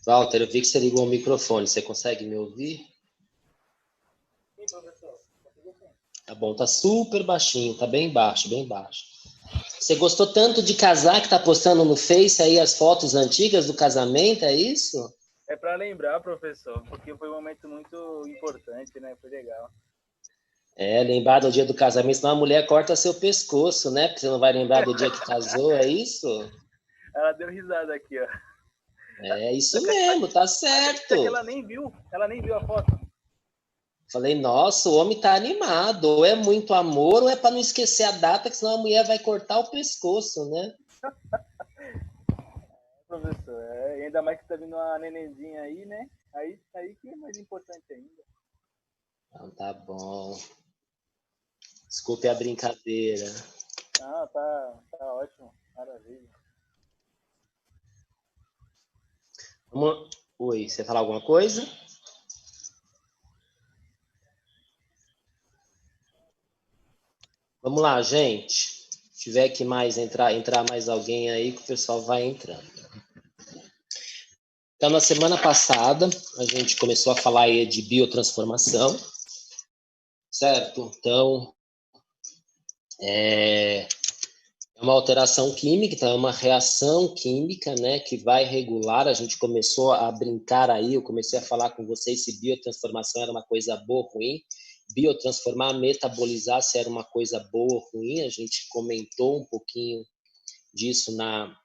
Walter, eu vi que você ligou o microfone. Você consegue me ouvir? Sim, professor. Tá bom, tá super baixinho, tá bem baixo, bem baixo. Você gostou tanto de casar que tá postando no Face aí as fotos antigas do casamento, é isso? É para lembrar, professor, porque foi um momento muito importante, né? Foi legal. É, lembrar do dia do casamento, senão a mulher corta seu pescoço, né? Porque você não vai lembrar do dia que casou, é isso? Ela deu risada aqui, ó. É isso mesmo, tá Acredita que certo. ela nem viu a foto. Falei, nossa, o homem tá animado. Ou é muito amor, ou é para não esquecer a data, que senão a mulher vai cortar o pescoço, né? Professor, e ainda mais que tá vindo uma nenenzinha aí, né? Aí que é mais importante ainda. Então tá bom. Desculpe a brincadeira. Ah, tá ótimo. Maravilha. Oi, você falar alguma coisa? Vamos lá, gente. Se tiver que mais entrar mais alguém aí, que o pessoal vai entrando. Então, na semana passada, a gente começou a falar aí de biotransformação, certo? Então, é uma alteração química, então é uma reação química, né, que vai regular. A gente começou a brincar aí, eu comecei a falar com vocês se biotransformação era uma coisa boa ou ruim, biotransformar, metabolizar se era uma coisa boa ou ruim. A gente comentou um pouquinho disso na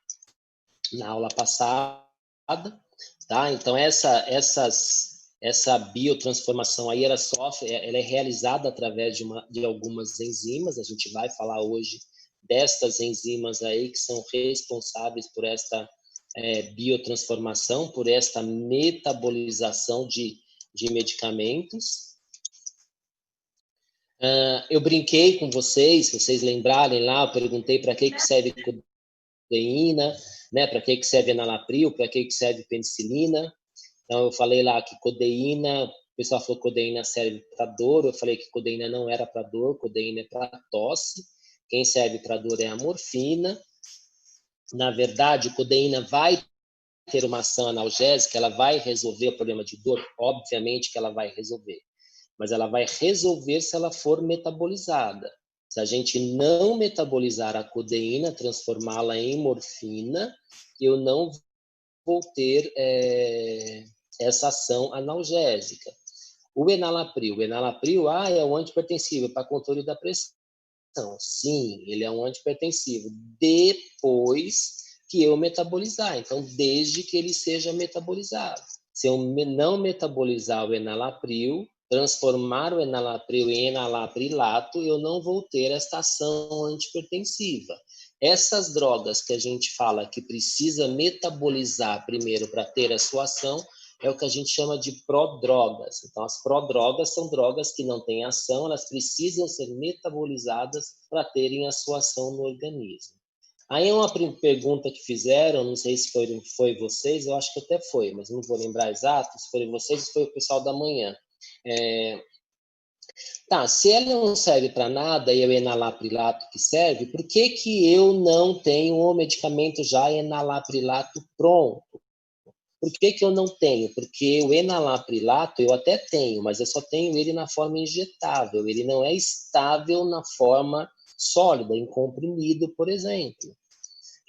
aula passada, tá? Então essa biotransformação aí ela é realizada através de algumas enzimas. A gente vai falar hoje destas enzimas aí que são responsáveis por esta biotransformação, por esta metabolização de medicamentos. Eu brinquei com vocês, se vocês lembrarem lá, eu perguntei para que serve codeína, né? Para que serve enalapril, para que serve penicilina. Então, eu falei lá que codeína, o pessoal falou que codeína serve para dor, eu falei que codeína não era para dor, codeína é para tosse. Quem serve para dor é a morfina. Na verdade, codeína vai ter uma ação analgésica, ela vai resolver o problema de dor? Obviamente que ela vai resolver, mas ela vai resolver se ela for metabolizada. Se a gente não metabolizar a codeína, transformá-la em morfina, eu não vou ter essa ação analgésica. O enalapril é um antipertensivo para controle da pressão. Sim, ele é um antipertensivo depois que eu metabolizar. Então, desde que ele seja metabolizado. Se eu não metabolizar o enalapril, transformar o enalapril em enalaprilato, eu não vou ter esta ação antipertensiva. Essas drogas que a gente fala que precisa metabolizar primeiro para ter a sua ação, é o que a gente chama de prodrogas. Então, as prodrogas são drogas que não têm ação, elas precisam ser metabolizadas para terem a sua ação no organismo. Aí é uma pergunta que fizeram, não sei se foi vocês, eu acho que até foi, mas não vou lembrar exato, se foi vocês ou foi o pessoal da manhã. Tá, se ela não serve para nada e é o enalaprilato que serve, por que que eu não tenho o medicamento já enalaprilato pronto? Por que que eu não tenho? Porque o enalaprilato eu até tenho, mas eu só tenho ele na forma injetável. Ele não é estável na forma sólida, em comprimido, por exemplo.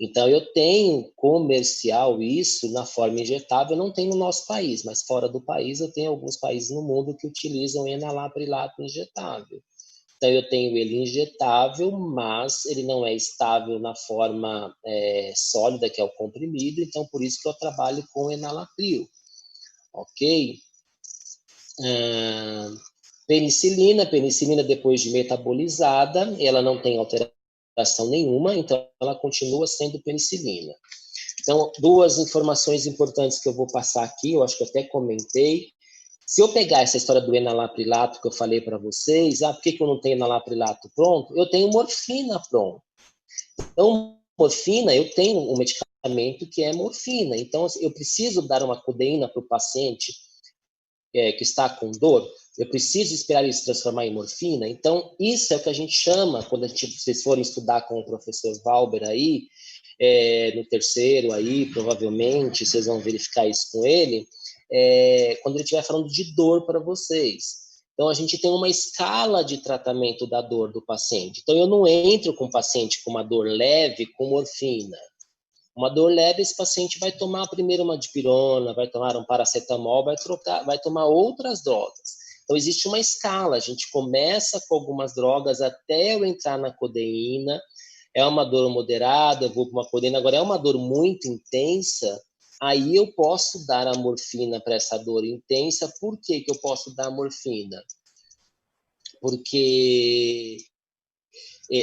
Então, eu tenho comercial isso na forma injetável, não tem no nosso país, mas fora do país eu tenho alguns países no mundo que utilizam enalaprilato injetável. Então, eu tenho ele injetável, mas ele não é estável na forma sólida, que é o comprimido, então por isso que eu trabalho com enalapril, ok? Penicilina depois de metabolizada, ela não tem alteração nenhuma, então ela continua sendo penicilina. Então, duas informações importantes que eu vou passar aqui, eu acho que eu até comentei. Se eu pegar essa história do enalaprilato que eu falei para vocês, por que eu não tenho enalaprilato pronto? Eu tenho morfina pronto. Então, morfina, eu tenho um medicamento que é morfina. Então, eu preciso dar uma codeína para o paciente que está com dor, eu preciso esperar ele se transformar em morfina. Então, isso é o que a gente chama, quando vocês forem estudar com o professor Valber aí, no terceiro aí, provavelmente, vocês vão verificar isso com ele, quando ele estiver falando de dor para vocês. Então, a gente tem uma escala de tratamento da dor do paciente. Então, eu não entro com o paciente com uma dor leve com morfina. Uma dor leve, esse paciente vai tomar primeiro uma dipirona, vai tomar um paracetamol, vai tomar outras drogas. Então, existe uma escala. A gente começa com algumas drogas até eu entrar na codeína. É uma dor moderada, eu vou para uma codeína. Agora, é uma dor muito intensa, aí eu posso dar a morfina para essa dor intensa. Por que eu posso dar a morfina? Porque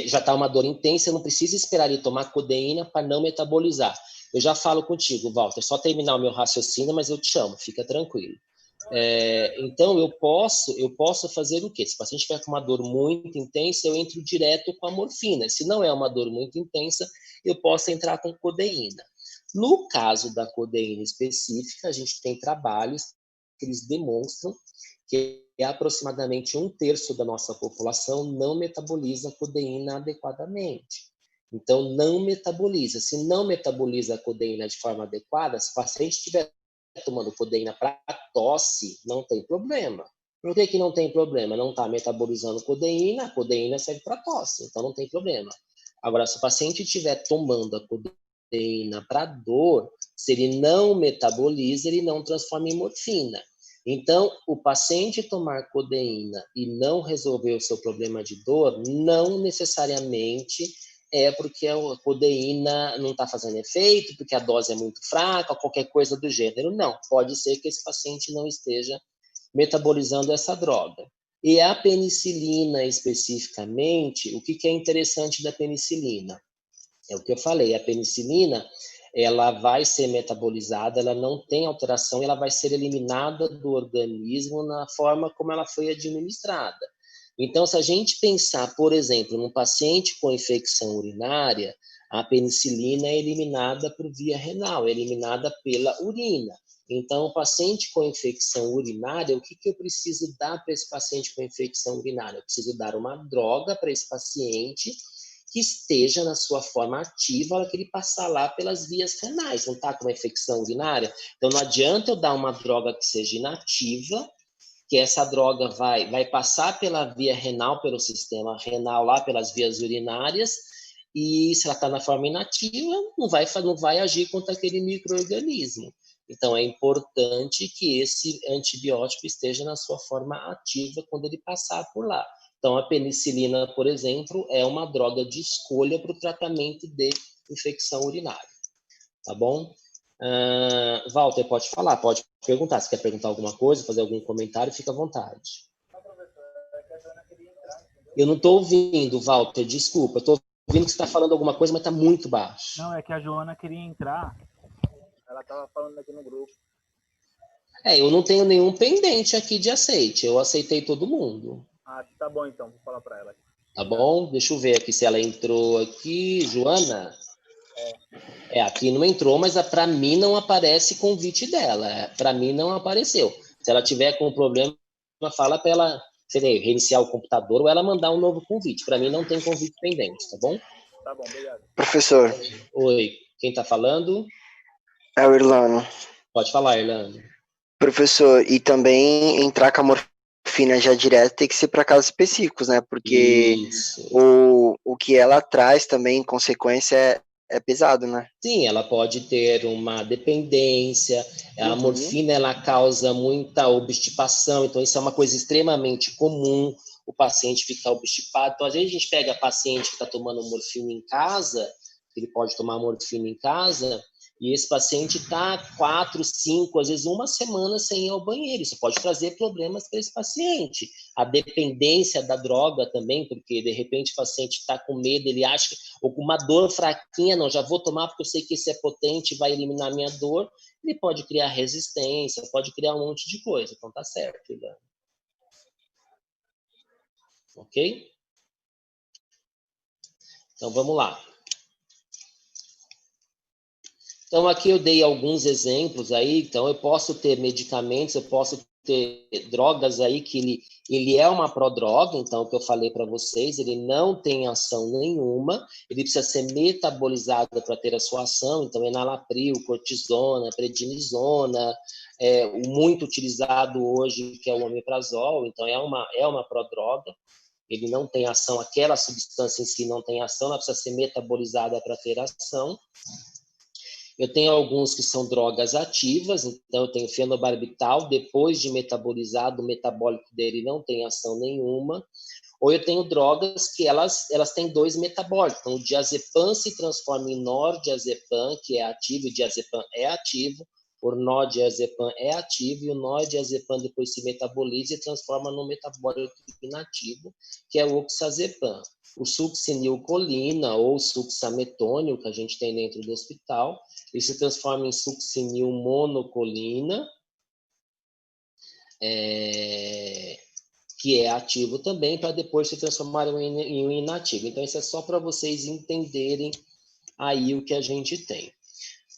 já está uma dor intensa, eu não preciso esperar ele tomar codeína para não metabolizar. Eu já falo contigo, Walter, só terminar o meu raciocínio, mas eu te chamo, fica tranquilo. Então, eu posso fazer o quê? Se o paciente estiver com uma dor muito intensa, eu entro direto com a morfina. Se não é uma dor muito intensa, eu posso entrar com codeína. No caso da codeína específica, a gente tem trabalhos que eles demonstram que aproximadamente 1/3 da nossa população não metaboliza a codeína adequadamente. Então, não metaboliza. Se não metaboliza a codeína de forma adequada, se o paciente estiver tomando codeína para tosse, não tem problema. Por que não tem problema? Não está metabolizando codeína, a codeína serve para tosse, então não tem problema. Agora, se o paciente estiver tomando a codeína para dor, se ele não metaboliza, ele não transforma em morfina. Então, o paciente tomar codeína e não resolver o seu problema de dor, não necessariamente é porque a codeína não está fazendo efeito, porque a dose é muito fraca, ou qualquer coisa do gênero. Não, pode ser que esse paciente não esteja metabolizando essa droga. E a penicilina, especificamente, o que é interessante da penicilina? É o que eu falei, a penicilina, ela vai ser metabolizada, ela não tem alteração, ela vai ser eliminada do organismo na forma como ela foi administrada. Então, se a gente pensar, por exemplo, num paciente com infecção urinária, a penicilina é eliminada por via renal, é eliminada pela urina. Então, o paciente com infecção urinária, o que eu preciso dar para esse paciente com infecção urinária? Eu preciso dar uma droga para esse paciente que esteja na sua forma ativa, que ele passar lá pelas vias renais, não está com uma infecção urinária. Então, não adianta eu dar uma droga que seja inativa, que essa droga vai passar pela via renal, pelo sistema renal lá, pelas vias urinárias, e se ela está na forma inativa, não vai agir contra aquele micro-organismo. Então, é importante que esse antibiótico esteja na sua forma ativa quando ele passar por lá. Então, a penicilina, por exemplo, é uma droga de escolha para o tratamento de infecção urinária. Tá bom? Walter, pode falar, pode perguntar. Se quer perguntar alguma coisa, fazer algum comentário, fica à vontade. Eu não estou ouvindo, Walter, desculpa. Estou ouvindo que você está falando alguma coisa, mas está muito baixo. Não, é que a Joana queria entrar. Ela estava falando aqui no grupo. Eu não tenho nenhum pendente aqui de aceite. Eu aceitei todo mundo. Ah, tá bom então. Vou falar para ela. Tá bom? Deixa eu ver aqui se ela entrou aqui. Joana? Aqui não entrou, mas para mim não aparece convite dela. Para mim não apareceu. Se ela tiver com problema, fala para ela, reiniciar o computador ou ela mandar um novo convite. Para mim não tem convite pendente, tá bom? Tá bom, obrigado. Professor. Oi, quem está falando? É o Irlano. Pode falar, Irlano. Professor, e também entrar com a morfina já direto tem que ser para casos específicos, né? Porque o que ela traz também, em consequência, é pesado, né? Sim, ela pode ter uma dependência, a morfina ela causa muita obstipação, então isso é uma coisa extremamente comum, o paciente ficar obstipado. Então, às vezes a gente pega paciente que está tomando morfina em casa, ele pode tomar morfina em casa, e esse paciente está 4, 5, às vezes uma semana sem ir ao banheiro. Isso pode trazer problemas para esse paciente. A dependência da droga também, porque de repente o paciente está com medo, ele acha, ou com uma dor fraquinha, não, já vou tomar porque eu sei que esse é potente, vai eliminar a minha dor. Ele pode criar resistência, pode criar um monte de coisa. Então tá certo, Ilana. Ok? Então vamos lá. Então, aqui eu dei alguns exemplos aí. Então, eu posso ter medicamentos, eu posso ter drogas aí que Ele é uma prodroga, então, o que eu falei para vocês, ele não tem ação nenhuma, ele precisa ser metabolizado para ter a sua ação, então, enalapril, cortisona, prednisona, o muito utilizado hoje, que é o omeprazol, então, é uma prodroga, ele não tem ação, aquela substância em si não tem ação, ela precisa ser metabolizada para ter ação. Eu tenho alguns que são drogas ativas, então eu tenho fenobarbital, depois de metabolizado, o metabólico dele não tem ação nenhuma. Ou eu tenho drogas que elas têm dois metabólicos. Então, o diazepam se transforma em nordiazepam, que é ativo, e diazepam é ativo. O nordiazepam é ativo, e o nordiazepam depois se metaboliza e transforma no metabólico inativo, que é o oxazepam. O succinilcolina ou succinilmetônio, que a gente tem dentro do hospital, ele se transforma em succinilmonocolina, que é ativo também, para depois se transformar em um inativo. Então, isso é só para vocês entenderem aí o que a gente tem.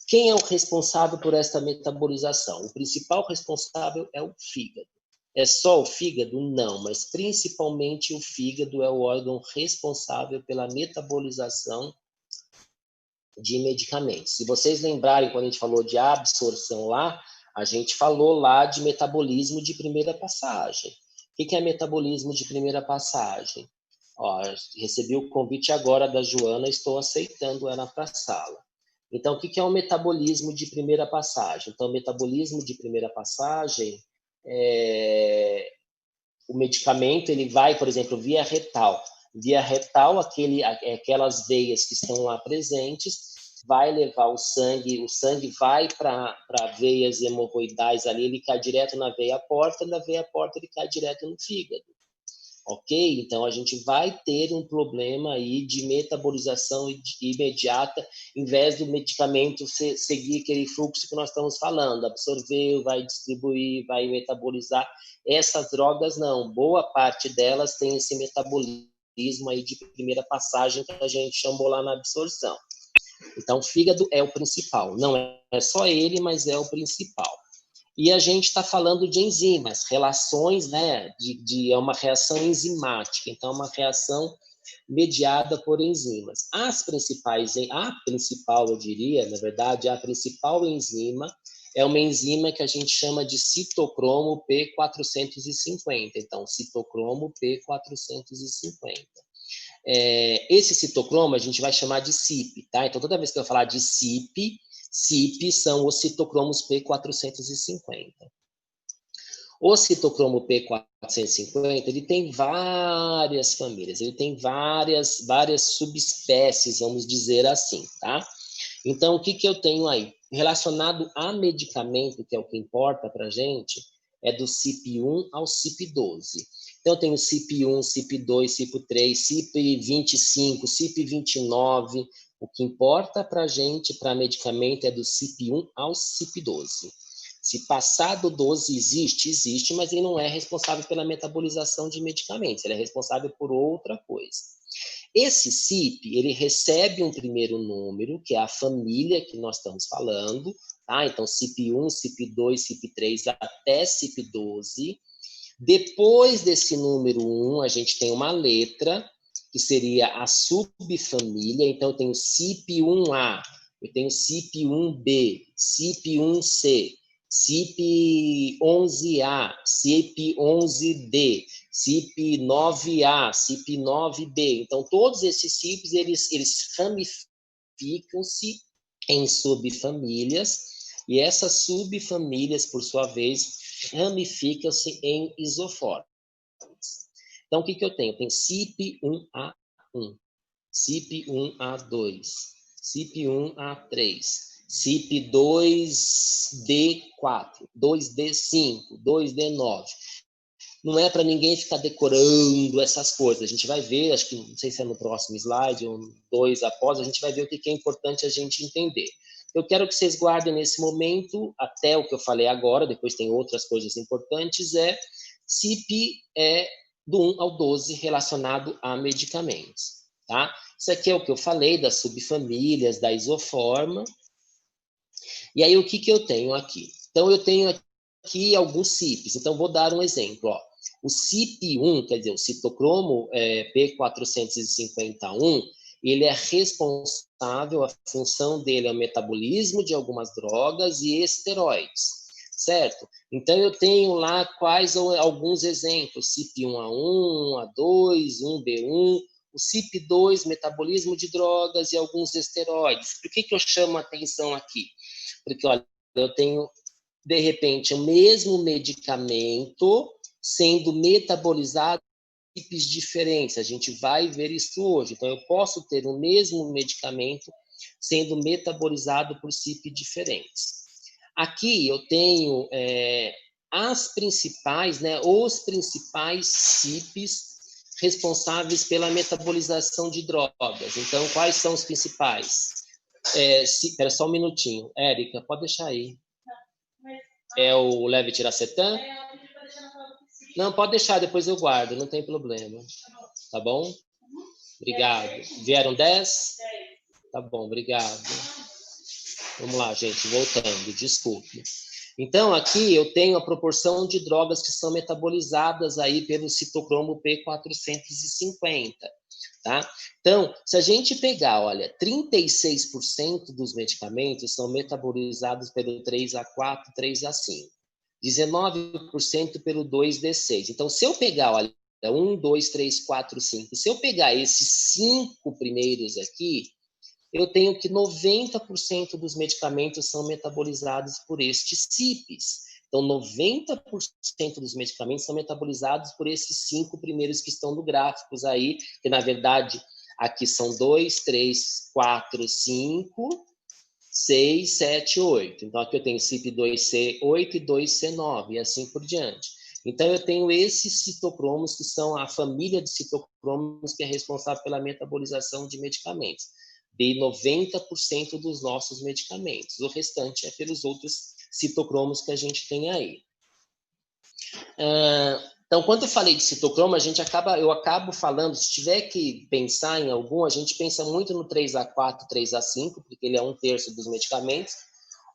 Quem é o responsável por esta metabolização? O principal responsável é o fígado. É só o fígado? Não, mas principalmente o fígado é o órgão responsável pela metabolização de medicamentos. Se vocês lembrarem, quando a gente falou de absorção lá, a gente falou lá de metabolismo de primeira passagem. O que é metabolismo de primeira passagem? Ó, recebi o convite agora da Joana, estou aceitando ela para a sala. Então, o que é o metabolismo de primeira passagem? Então, o metabolismo de primeira passagem o medicamento ele vai, por exemplo, via retal. Via retal, aquelas veias que estão lá presentes, vai levar o sangue vai para veias hemorroidais ali, ele cai direto na veia porta, da veia porta ele cai direto no fígado. Ok? Então, a gente vai ter um problema aí de metabolização imediata, em vez do medicamento seguir aquele fluxo que nós estamos falando, absorver, vai distribuir, vai metabolizar. Essas drogas não, boa parte delas tem esse metabolismo aí de primeira passagem que a gente chamou lá na absorção. Então, o fígado é o principal, não é só ele, mas é o principal. E a gente está falando de enzimas, relações, né? É uma reação enzimática, então, é uma reação mediada por enzimas. A principal, eu diria, na verdade, a principal enzima é uma enzima que a gente chama de citocromo P450. Então, citocromo P450. Esse citocromo a gente vai chamar de CYP, tá? Então, toda vez que eu falar de CYP são os citocromos P450. O citocromo P450, ele tem várias famílias, ele tem várias subespécies, vamos dizer assim, tá? Então, o que eu tenho aí? Relacionado a medicamento, que é o que importa para a gente, é do CYP1 ao CYP12. Então, eu tenho CYP1, CYP2, CYP3, CYP25, CYP29. O que importa para a gente, para medicamento, é do CYP1 ao CYP12. Se passar do 12 existe, mas ele não é responsável pela metabolização de medicamentos, ele é responsável por outra coisa. Esse CYP, ele recebe um primeiro número, que é a família que nós estamos falando, tá? Então, CYP1, CYP2, CYP3 até CYP12. Depois desse número 1, a gente tem uma letra, que seria a subfamília. Então, eu tenho CYP1A, eu tenho CYP1B, CYP1C, CYP11A, CYP11D, CYP9A, CYP9B. Então, todos esses CYPs, eles ramificam-se em subfamílias, e essas subfamílias, por sua vez, ramificam-se em isoformas. Então, o que eu tenho? Eu tenho CYP1A1, CYP1A2, CYP1A3, CYP2D4, 2D5, 2D9. Não é para ninguém ficar decorando essas coisas. A gente vai ver, acho que não sei se é no próximo slide ou 2 após, a gente vai ver o que é importante a gente entender. Eu quero que vocês guardem nesse momento, até o que eu falei agora, depois tem outras coisas importantes, CYP do 1 ao 12 relacionado a medicamentos. Tá? Isso aqui é o que eu falei das subfamílias, da isoforma. E aí, o que eu tenho aqui? Então, eu tenho aqui alguns CYPs. Então, vou dar um exemplo. Ó. O CYP1, quer dizer, o citocromo P451, ele é responsável, a função dele é o metabolismo de algumas drogas e esteroides, certo? Então, eu tenho lá quais alguns exemplos, CYP1A1, A2, 1B1, o CYP2, metabolismo de drogas e alguns esteroides. Por que eu chamo a atenção aqui? Porque, olha, eu tenho, de repente, o mesmo medicamento sendo metabolizado por CYPs diferentes. A gente vai ver isso hoje. Então, eu posso ter o mesmo medicamento sendo metabolizado por CYP diferentes. Aqui eu tenho as principais, né, os principais CYPs responsáveis pela metabolização de drogas. Então, quais são os principais? Espera só um minutinho. Érica, pode deixar aí. É o levetiracetam? Não, pode deixar, depois eu guardo, não tem problema. Tá bom? Obrigado. Vieram 10? Tá bom, obrigado. Vamos lá, gente, voltando, desculpe. Então, aqui eu tenho a proporção de drogas que são metabolizadas aí pelo citocromo P450, tá? Então, se a gente pegar, olha, 36% dos medicamentos são metabolizados pelo 3A4, 3A5. 19% pelo 2D6. Então, se eu pegar, olha, 1, 2, 3, 4, 5, se eu pegar esses 5 primeiros aqui, eu tenho que 90% dos medicamentos são metabolizados por estes CYPs. Então, 90% dos medicamentos são metabolizados por esses 5 primeiros que estão no gráficos aí, que na verdade aqui são 2, 3, 4, 5, 6, 7, 8. Então, aqui eu tenho CYP2C8 e 2C9, e assim por diante. Então, eu tenho esses citocromos, que são a família de citocromos que é responsável pela metabolização de medicamentos. De 90% dos nossos medicamentos. O restante é pelos outros citocromos que a gente tem aí. Então, quando eu falei de citocromo, eu acabo falando, se tiver que pensar em algum, a gente pensa muito no 3A4, 3A5, porque ele é 1/3 dos medicamentos,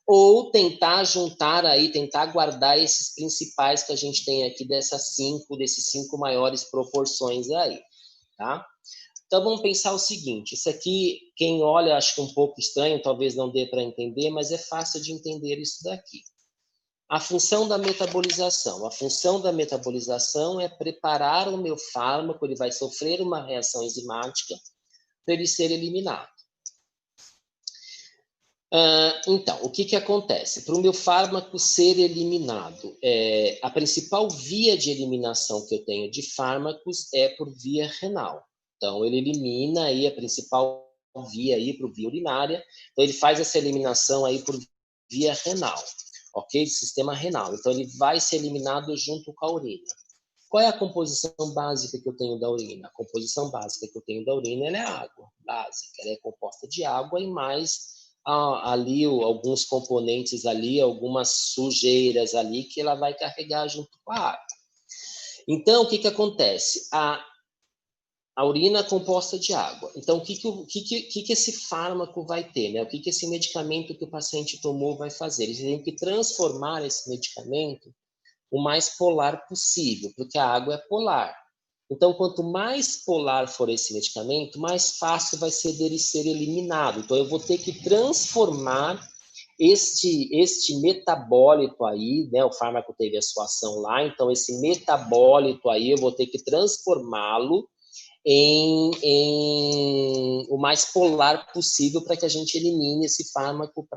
ou tentar juntar aí, tentar guardar esses principais que a gente tem aqui desses 5 maiores proporções aí, tá? Então, vamos pensar o seguinte, isso aqui, quem olha, acho que um pouco estranho, talvez não dê para entender, mas é fácil de entender isso daqui. A função da metabolização. A função da metabolização é preparar o meu fármaco, ele vai sofrer uma reação enzimática para ele ser eliminado. Então, o que acontece? Para o meu fármaco ser eliminado, a principal via de eliminação que eu tenho de fármacos é por via renal. Então, ele elimina aí a principal via aí por via urinária. Então, ele faz essa eliminação aí por via renal, ok? Sistema renal. Então, ele vai ser eliminado junto com a urina. Qual é a composição básica que eu tenho da urina? A composição básica que eu tenho da urina ela é água básica. Ela é composta de água e mais ali alguns componentes ali, algumas sujeiras ali que ela vai carregar junto com a água. Então, o que acontece? A urina é composta de água. Então, o que esse fármaco vai ter? Né? O que esse medicamento que o paciente tomou vai fazer? Ele tem que transformar esse medicamento o mais polar possível, porque a água é polar. Então, quanto mais polar for esse medicamento, mais fácil vai ser dele ser eliminado. Então, eu vou ter que transformar este metabólito aí, né? O fármaco teve a sua ação lá, então esse metabólito aí eu vou ter que transformá-lo em o mais polar possível para que a gente elimine esse fármaco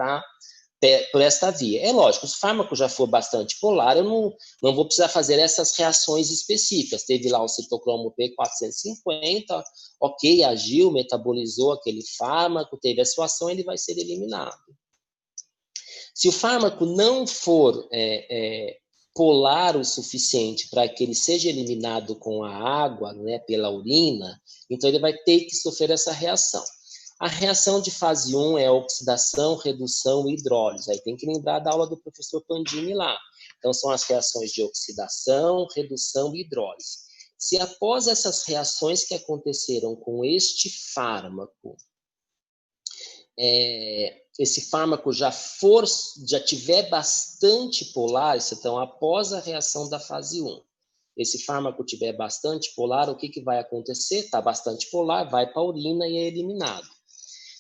por esta via. É lógico, se o fármaco já for bastante polar, eu não vou precisar fazer essas reações específicas. Teve lá o citocromo P450, ok, agiu, metabolizou aquele fármaco, teve a sua ação, ele vai ser eliminado. Se o fármaco não for polar o suficiente para que ele seja eliminado com a água, né, pela urina, então ele vai ter que sofrer essa reação. A reação de fase 1 é oxidação, redução e hidrólise. Aí tem que lembrar da aula do professor Pandini lá. Então, são as reações de oxidação, redução e hidrólise. Se após essas reações que aconteceram com este fármaco, esse fármaco já tiver bastante polar, então após a reação da fase 1, esse fármaco tiver bastante polar, o que, que vai acontecer? Está bastante polar, vai para a urina e é eliminado.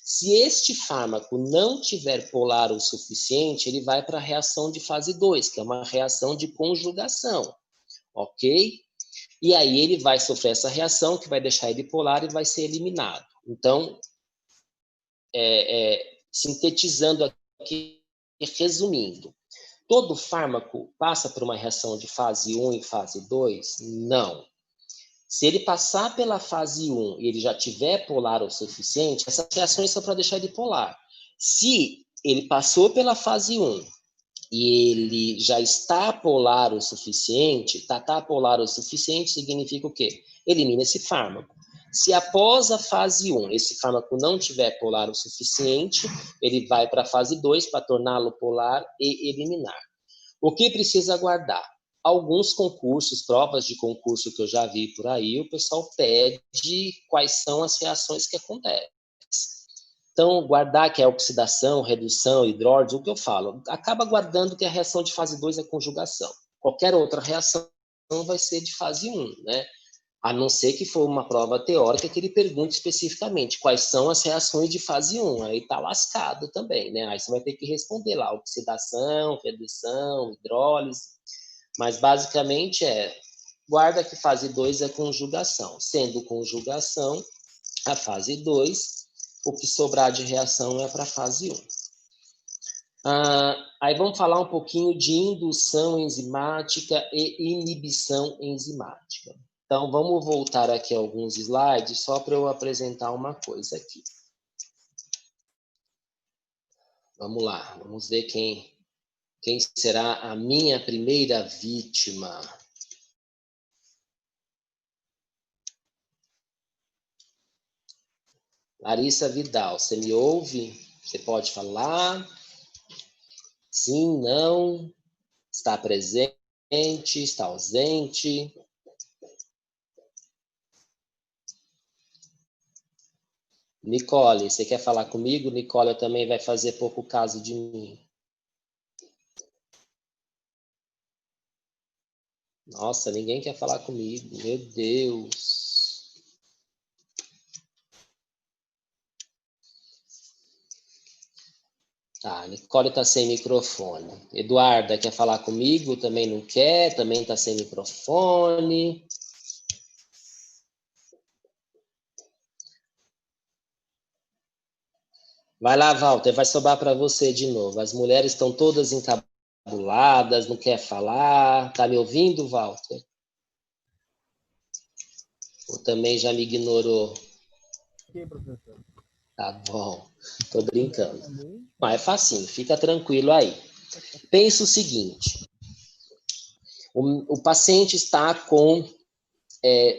Se este fármaco não tiver polar o suficiente, ele vai para a reação de fase 2, que é uma reação de conjugação, ok? E aí ele vai sofrer essa reação, que vai deixar ele polar e vai ser eliminado. Então, sintetizando aqui, resumindo, todo fármaco passa por uma reação de fase 1 e fase 2? Não. Se ele passar pela fase 1 e ele já tiver polar o suficiente, essas reações são para deixar ele polar. Se ele passou pela fase 1 e ele já está polar o suficiente, tá polar o suficiente significa o quê? Elimina esse fármaco. Se após a fase 1 esse fármaco não tiver polar o suficiente, ele vai para a fase 2 para torná-lo polar e eliminar. O que precisa guardar? Alguns concursos, provas de concurso que eu já vi por aí, o pessoal pede quais são as reações que acontecem. Então, guardar que é oxidação, redução, hidrólise, o que eu falo, acaba guardando que a reação de fase 2 é conjugação. Qualquer outra reação vai ser de fase 1, né? A não ser que for uma prova teórica que ele pergunte especificamente quais são as reações de fase 1, aí tá lascado também, né? Aí você vai ter que responder lá, oxidação, redução, hidrólise, mas basicamente guarda que fase 2 é conjugação. Sendo conjugação, a fase 2, o que sobrar de reação é para a fase 1. Aí vamos falar um pouquinho de indução enzimática e inibição enzimática. Então, vamos voltar aqui a alguns slides, só para eu apresentar uma coisa aqui. Vamos lá, vamos ver quem será a minha primeira vítima. Larissa Vidal, você me ouve? Você pode falar? Sim, não? Está presente? Está ausente? Nicole, você quer falar comigo? Nicole também vai fazer pouco caso de mim. Nossa, ninguém quer falar comigo. Meu Deus. Tá, Nicole está sem microfone. Eduarda quer falar comigo? Também não quer, também está sem microfone. Vai lá, Walter, vai sobrar para você de novo. As mulheres estão todas encabuladas, não quer falar. Tá me ouvindo, Walter? Ou também já me ignorou? Ok, professor. Tá bom, tô brincando. Mas é facinho, fica tranquilo aí. Pensa o seguinte, o paciente está com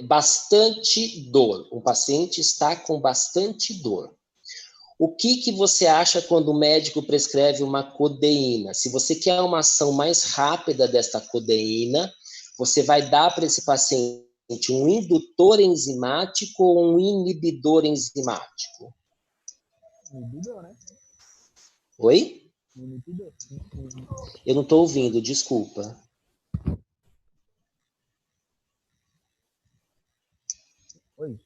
bastante dor. O paciente está com bastante dor. O que você acha quando o médico prescreve uma codeína? Se você quer uma ação mais rápida desta codeína, você vai dar para esse paciente um indutor enzimático ou um inibidor enzimático? Inibidor, né? Oi? Inibidor. Eu não estou ouvindo, desculpa. Oi.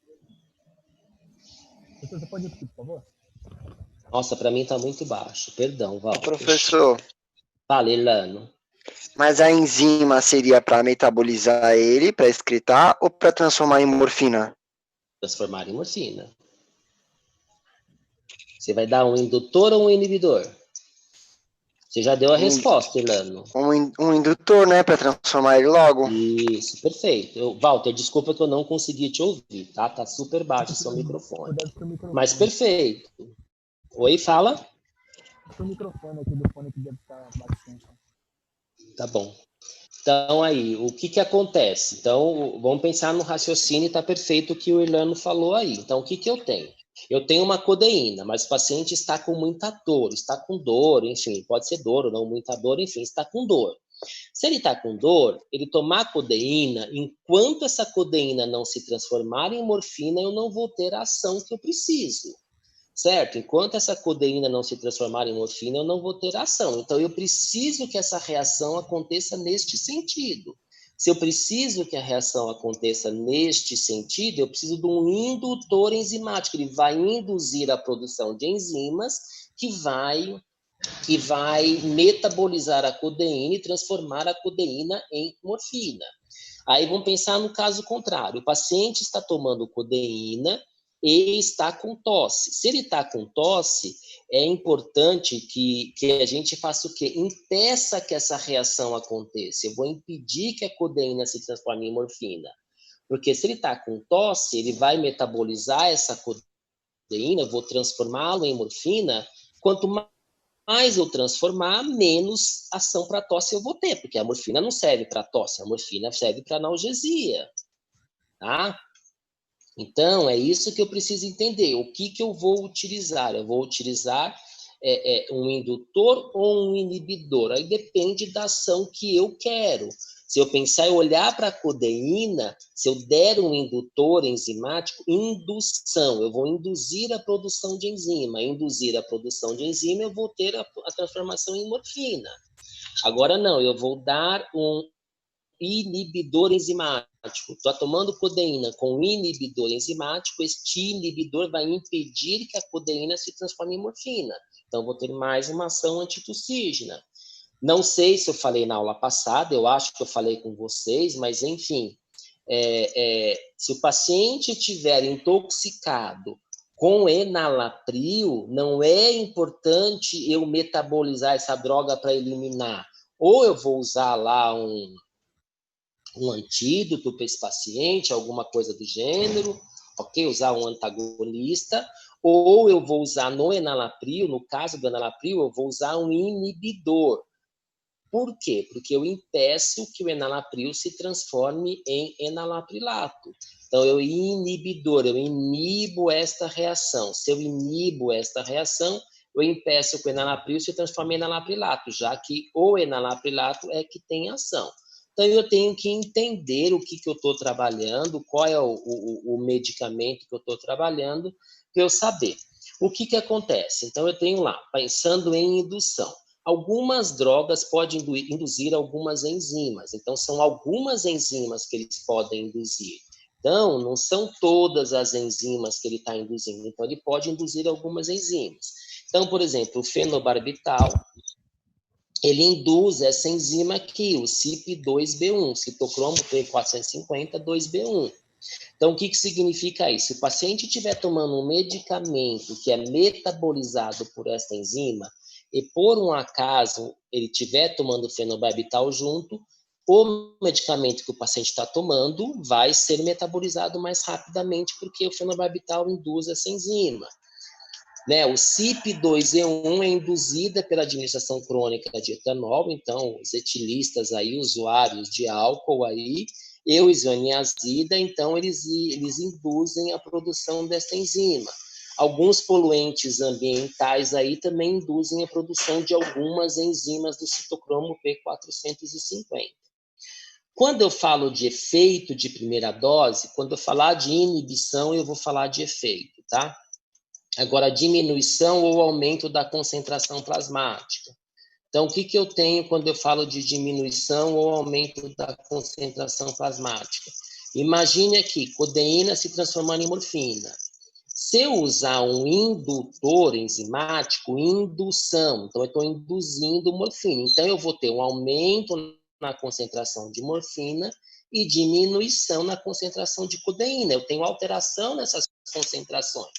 Você pode repetir, por favor? Nossa, para mim está muito baixo. Perdão, Val. Professor. Fala, Elano. Mas a enzima seria para metabolizar ele, para excretar, ou para transformar em morfina? Transformar em morfina. Você vai dar um indutor ou um inibidor? Você já deu a resposta, Elano. Um indutor, né, para transformar ele logo. Isso, perfeito. Walter, desculpa que eu não consegui te ouvir, tá? Tá super baixo o seu microfone. Mas perfeito. Oi, fala. O microfone aqui do fone que deve estar bastante. Tá bom. Então, aí, o que acontece? Então, vamos pensar no raciocínio, tá perfeito o que o Elano falou aí. Então, o que eu tenho? Eu tenho uma codeína, mas o paciente está com muita dor, está com dor, enfim, pode ser dor ou não muita dor, enfim, está com dor. Se ele está com dor, ele tomar codeína, enquanto essa codeína não se transformar em morfina, eu não vou ter a ação que eu preciso, certo? Enquanto essa codeína não se transformar em morfina, eu não vou ter a ação. Então, eu preciso que essa reação aconteça neste sentido. Se eu preciso que a reação aconteça neste sentido, eu preciso de um indutor enzimático. Ele vai induzir a produção de enzimas que vai metabolizar a codeína e transformar a codeína em morfina. Aí vamos pensar no caso contrário. O paciente está tomando codeína e está com tosse. Se ele está com tosse, é importante que a gente faça o quê? Impeça que essa reação aconteça. Eu vou impedir que a codeína se transforme em morfina. Porque se ele está com tosse, ele vai metabolizar essa codeína, eu vou transformá-lo em morfina. Quanto mais eu transformar, menos ação para tosse eu vou ter, porque a morfina não serve para tosse, a morfina serve para analgesia, tá? Então, é isso que eu preciso entender. O que eu vou utilizar? Eu vou utilizar um indutor ou um inibidor? Aí depende da ação que eu quero. Se eu pensar em olhar para a codeína, se eu der um indutor enzimático, indução, eu vou induzir a produção de enzima. Induzir a produção de enzima, eu vou ter a transformação em morfina. Agora não, eu vou dar um inibidor enzimático. Estou tomando codeína com inibidor enzimático, este inibidor vai impedir que a codeína se transforme em morfina. Então, vou ter mais uma ação antitussígena. Não sei se eu falei na aula passada, eu acho que eu falei com vocês, mas, enfim, se o paciente estiver intoxicado com enalapril, não é importante eu metabolizar essa droga para eliminar. Ou eu vou usar lá um antídoto para esse paciente, alguma coisa do gênero, ok? Usar um antagonista, ou eu vou usar no enalapril, no caso do enalapril, eu vou usar um inibidor. Por quê? Porque eu impeço que o enalapril se transforme em enalaprilato. Então, eu inibo esta reação. Se eu inibo esta reação, eu impeço que o enalapril se transforme em enalaprilato, já que o enalaprilato é que tem ação. Então, eu tenho que entender o que eu estou trabalhando, qual é o medicamento que eu estou trabalhando, para eu saber. O que acontece? Então, eu tenho lá, pensando em indução. Algumas drogas podem induzir algumas enzimas. Então, são algumas enzimas que eles podem induzir. Então, não são todas as enzimas que ele está induzindo. Então, ele pode induzir algumas enzimas. Então, por exemplo, o fenobarbital, ele induz essa enzima aqui, o CYP2B1, citocromo P450 2B1. Então, o que significa isso? Se o paciente estiver tomando um medicamento que é metabolizado por essa enzima, e por um acaso ele estiver tomando fenobarbital junto, o medicamento que o paciente está tomando vai ser metabolizado mais rapidamente, porque o fenobarbital induz essa enzima. Né? O CYP2E1 é induzida pela administração crônica de etanol, então os etilistas aí, usuários de álcool aí, eusoniazida, então eles induzem a produção dessa enzima. Alguns poluentes ambientais aí também induzem a produção de algumas enzimas do citocromo P450. Quando eu falo de efeito de primeira dose, quando eu falar de inibição, eu vou falar de efeito, tá? Agora, diminuição ou aumento da concentração plasmática. Então, o que eu tenho quando eu falo de diminuição ou aumento da concentração plasmática? Imagine aqui, codeína se transformando em morfina. Se eu usar um indutor enzimático, indução, então eu estou induzindo morfina. Então, eu vou ter um aumento na concentração de morfina e diminuição na concentração de codeína. Eu tenho alteração nessas concentrações.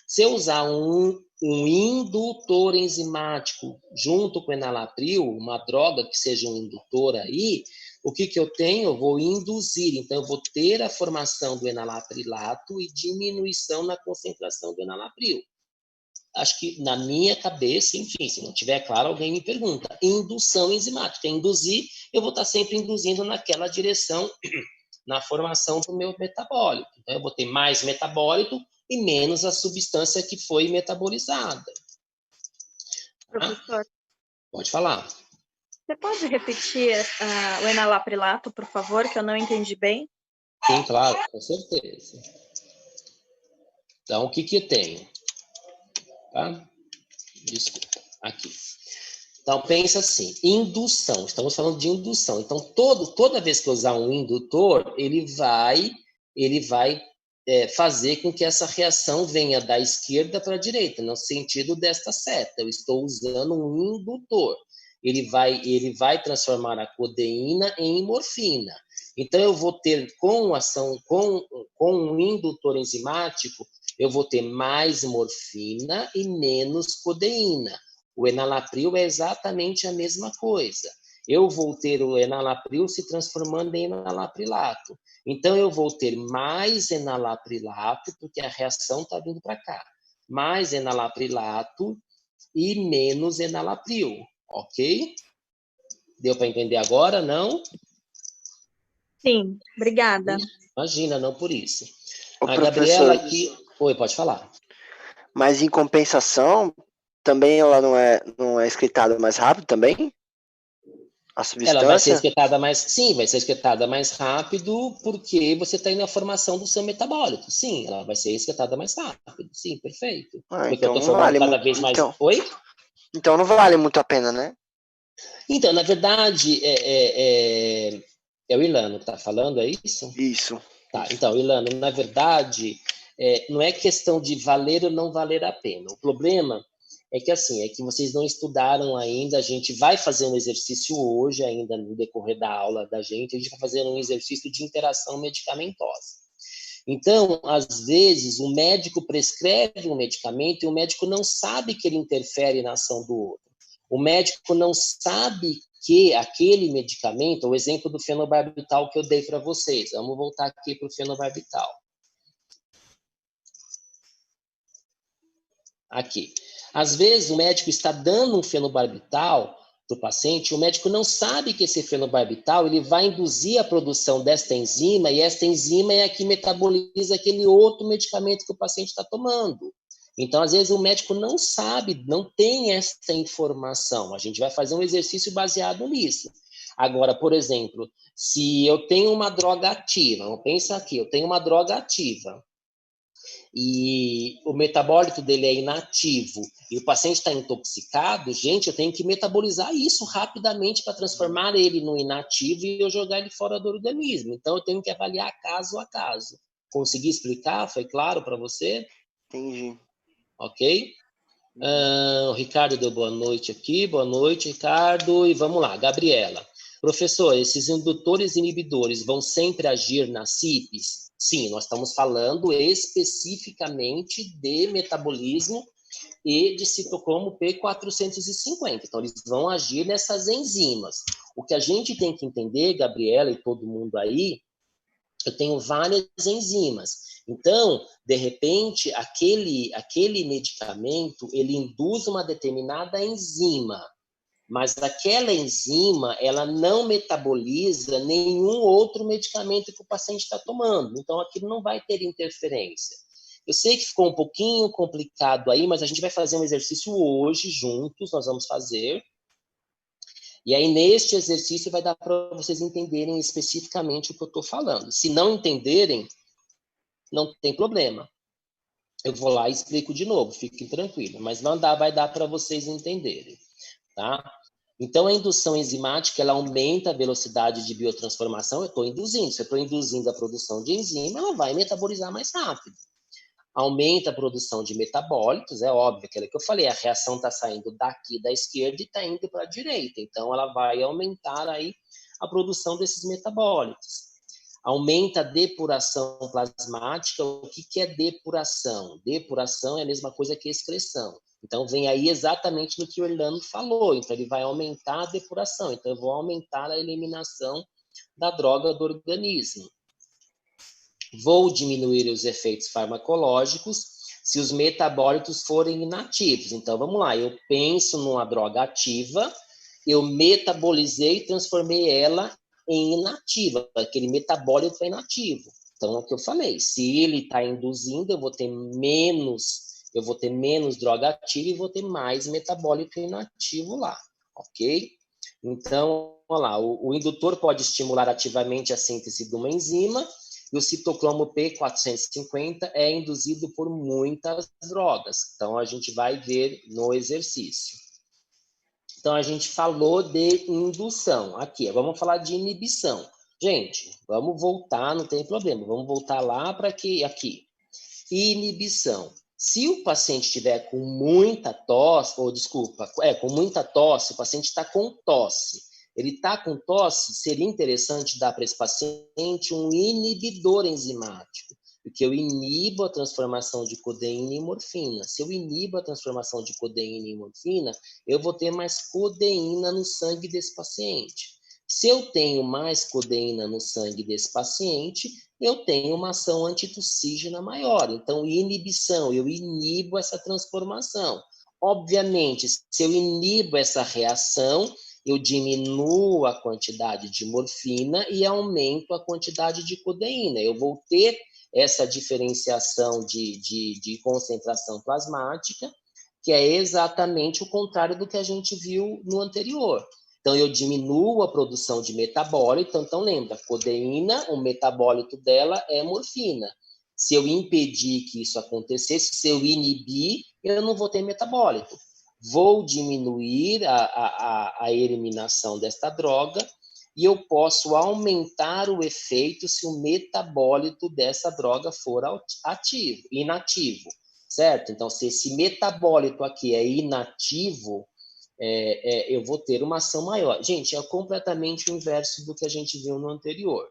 Se eu usar um indutor enzimático junto com o enalapril, uma droga que seja um indutor aí, o que eu tenho? Eu vou induzir, então eu vou ter a formação do enalaprilato e diminuição na concentração do enalapril. Acho que na minha cabeça, enfim, se não tiver claro, alguém me pergunta. Indução enzimática. Induzir, eu vou estar sempre induzindo naquela direção, na formação do meu metabólito. Então, eu vou ter mais metabólito e menos a substância que foi metabolizada. Professor, pode falar. Você pode repetir o enalaprilato, por favor, que eu não entendi bem? Sim, claro, com certeza. Então, o que eu tenho? Tá? Desculpa, aqui. Então, pensa assim, indução, estamos falando de indução. Então, toda vez que eu usar um indutor, ele vai fazer com que essa reação venha da esquerda para a direita, no sentido desta seta. Eu estou usando um indutor. Ele vai transformar a codeína em morfina. Então, eu vou ter, com um indutor enzimático, eu vou ter mais morfina e menos codeína. O enalapril é exatamente a mesma coisa. Eu vou ter o enalapril se transformando em enalaprilato. Então, eu vou ter mais enalaprilato, porque a reação está vindo para cá. Mais enalaprilato e menos enalapril, ok? Deu para entender agora, não? Sim, obrigada. Imagina, não por isso. Ô, A professor, Gabriela aqui... Oi, pode falar. mas em compensação, também ela não é excretada mais rápido também? A Ela vai ser substância? excretada mais... Sim, vai ser excretada mais rápido porque você está indo na formação do seu metabólito. Sim, ela vai ser excretada mais rápido. Sim, perfeito. Ah, Porque eu então estou não formando vale cada muito. vez mais... Então, Oi? então não vale muito a pena, né? Então, na verdade, é o Ilano que está falando, é isso? Isso. Tá, então, Ilano, na verdade, não é questão de valer ou não valer a pena. O problema é que, assim, é que vocês não estudaram ainda, a gente vai fazer um exercício hoje, ainda no decorrer da aula da gente, a gente vai fazer um exercício de interação medicamentosa. Então, às vezes, o médico prescreve um medicamento e o médico não sabe que ele interfere na ação do outro. O médico não sabe que aquele medicamento, o exemplo do fenobarbital que eu dei para vocês, vamos voltar aqui para o fenobarbital. Aqui. Às vezes, o médico está dando um fenobarbital para o paciente, o médico não sabe que esse fenobarbital ele vai induzir a produção desta enzima, e esta enzima é a que metaboliza aquele outro medicamento que o paciente está tomando. Então, às vezes, o médico não sabe, não tem essa informação. A gente vai fazer um exercício baseado nisso. Agora, por exemplo, se eu tenho uma droga ativa, pensa aqui, eu tenho uma droga ativa, e o metabólito dele é inativo e o paciente está intoxicado, gente, eu tenho que metabolizar isso rapidamente para transformar ele no inativo e eu jogar ele fora do organismo. Então, eu tenho que avaliar caso a caso. Consegui explicar? Foi claro para você? Entendi. Ok? O Ricardo deu boa noite aqui. Boa noite, Ricardo. E vamos lá, Gabriela. Professor, esses indutores e inibidores vão sempre agir nas CIPs? Sim, nós estamos falando especificamente de metabolismo e de citocromo P450. Então, eles vão agir nessas enzimas. O que a gente tem que entender, Gabriela e todo mundo aí, eu tenho várias enzimas. Então, de repente, aquele medicamento, ele induz uma determinada enzima, mas aquela enzima, ela não metaboliza nenhum outro medicamento que o paciente está tomando. Então, aquilo não vai ter interferência. Eu sei que ficou um pouquinho complicado aí, mas a gente vai fazer um exercício hoje juntos, nós vamos fazer. E aí, neste exercício, vai dar para vocês entenderem especificamente o que eu estou falando. Se não entenderem, não tem problema. Eu vou lá e explico de novo, fiquem tranquilos. Mas vai dar para vocês entenderem, tá? Então, a indução enzimática, ela aumenta a velocidade de biotransformação. Eu estou induzindo. Se eu estou induzindo a produção de enzima, ela vai metabolizar mais rápido. Aumenta a produção de metabólitos, é óbvio, aquilo que eu falei, a reação está saindo daqui da esquerda e está indo para a direita. Então, ela vai aumentar aí a produção desses metabólitos. Aumenta a depuração plasmática. O que é depuração? Depuração é a mesma coisa que excreção. Então, vem aí exatamente no que o Orlando falou. Então, ele vai aumentar a depuração. Então, eu vou aumentar a eliminação da droga do organismo. Vou diminuir os efeitos farmacológicos se os metabólitos forem inativos. Então, vamos lá. Eu penso numa droga ativa, eu metabolizei e transformei ela em inativa. Aquele metabólito é inativo. Então, é o que eu falei. Se ele está induzindo, eu vou ter menos droga ativa e vou ter mais metabólito inativo lá, ok? Então, olha lá, o indutor pode estimular ativamente a síntese de uma enzima e o citocromo P450 é induzido por muitas drogas. Então, a gente vai ver no exercício. Então, a gente falou de indução. Aqui, vamos falar de inibição. Gente, vamos voltar, não tem problema. Vamos voltar lá para aqui. Inibição. Se o paciente estiver com muita tosse, ou desculpa, com muita tosse, o paciente está com tosse. Ele está com tosse, seria interessante dar para esse paciente um inibidor enzimático, porque eu inibo a transformação de codeína em morfina. Se eu inibo a transformação de codeína em morfina, eu vou ter mais codeína no sangue desse paciente. Se eu tenho mais codeína no sangue desse paciente, eu tenho uma ação antitussígena maior. Então, inibição, eu inibo essa transformação. Obviamente, se eu inibo essa reação, eu diminuo a quantidade de morfina e aumento a quantidade de codeína. Eu vou ter essa diferenciação de concentração plasmática, que é exatamente o contrário do que a gente viu no anterior. Então, eu diminuo a produção de metabólito. Então, lembra, codeína, o metabólito dela é morfina. Se eu impedir que isso acontecesse, se eu inibir, eu não vou ter metabólito. Vou diminuir a eliminação desta droga e eu posso aumentar o efeito se o metabólito dessa droga for inativo, certo? Então, se esse metabólito aqui é inativo, eu vou ter uma ação maior. Gente, é completamente o inverso do que a gente viu no anterior.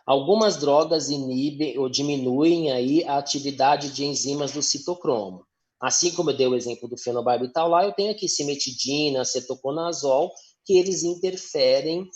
Algumas drogas inibem ou diminuem aí a atividade de enzimas do citocromo. Assim como eu dei o exemplo do fenobarbital lá, eu tenho aqui cimetidina, cetoconazol, que eles interferem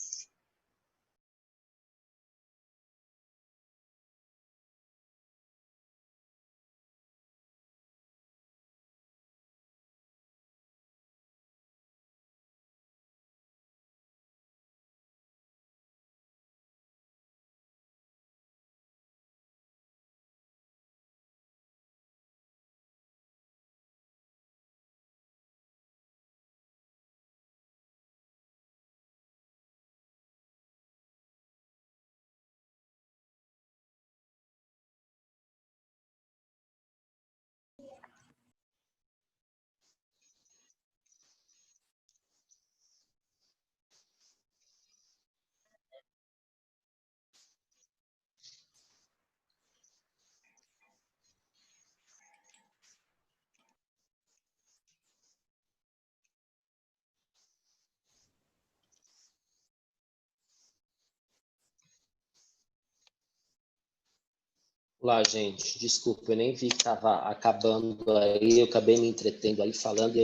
lá, gente, desculpa, eu nem vi que estava acabando aí, eu acabei me entretendo ali falando e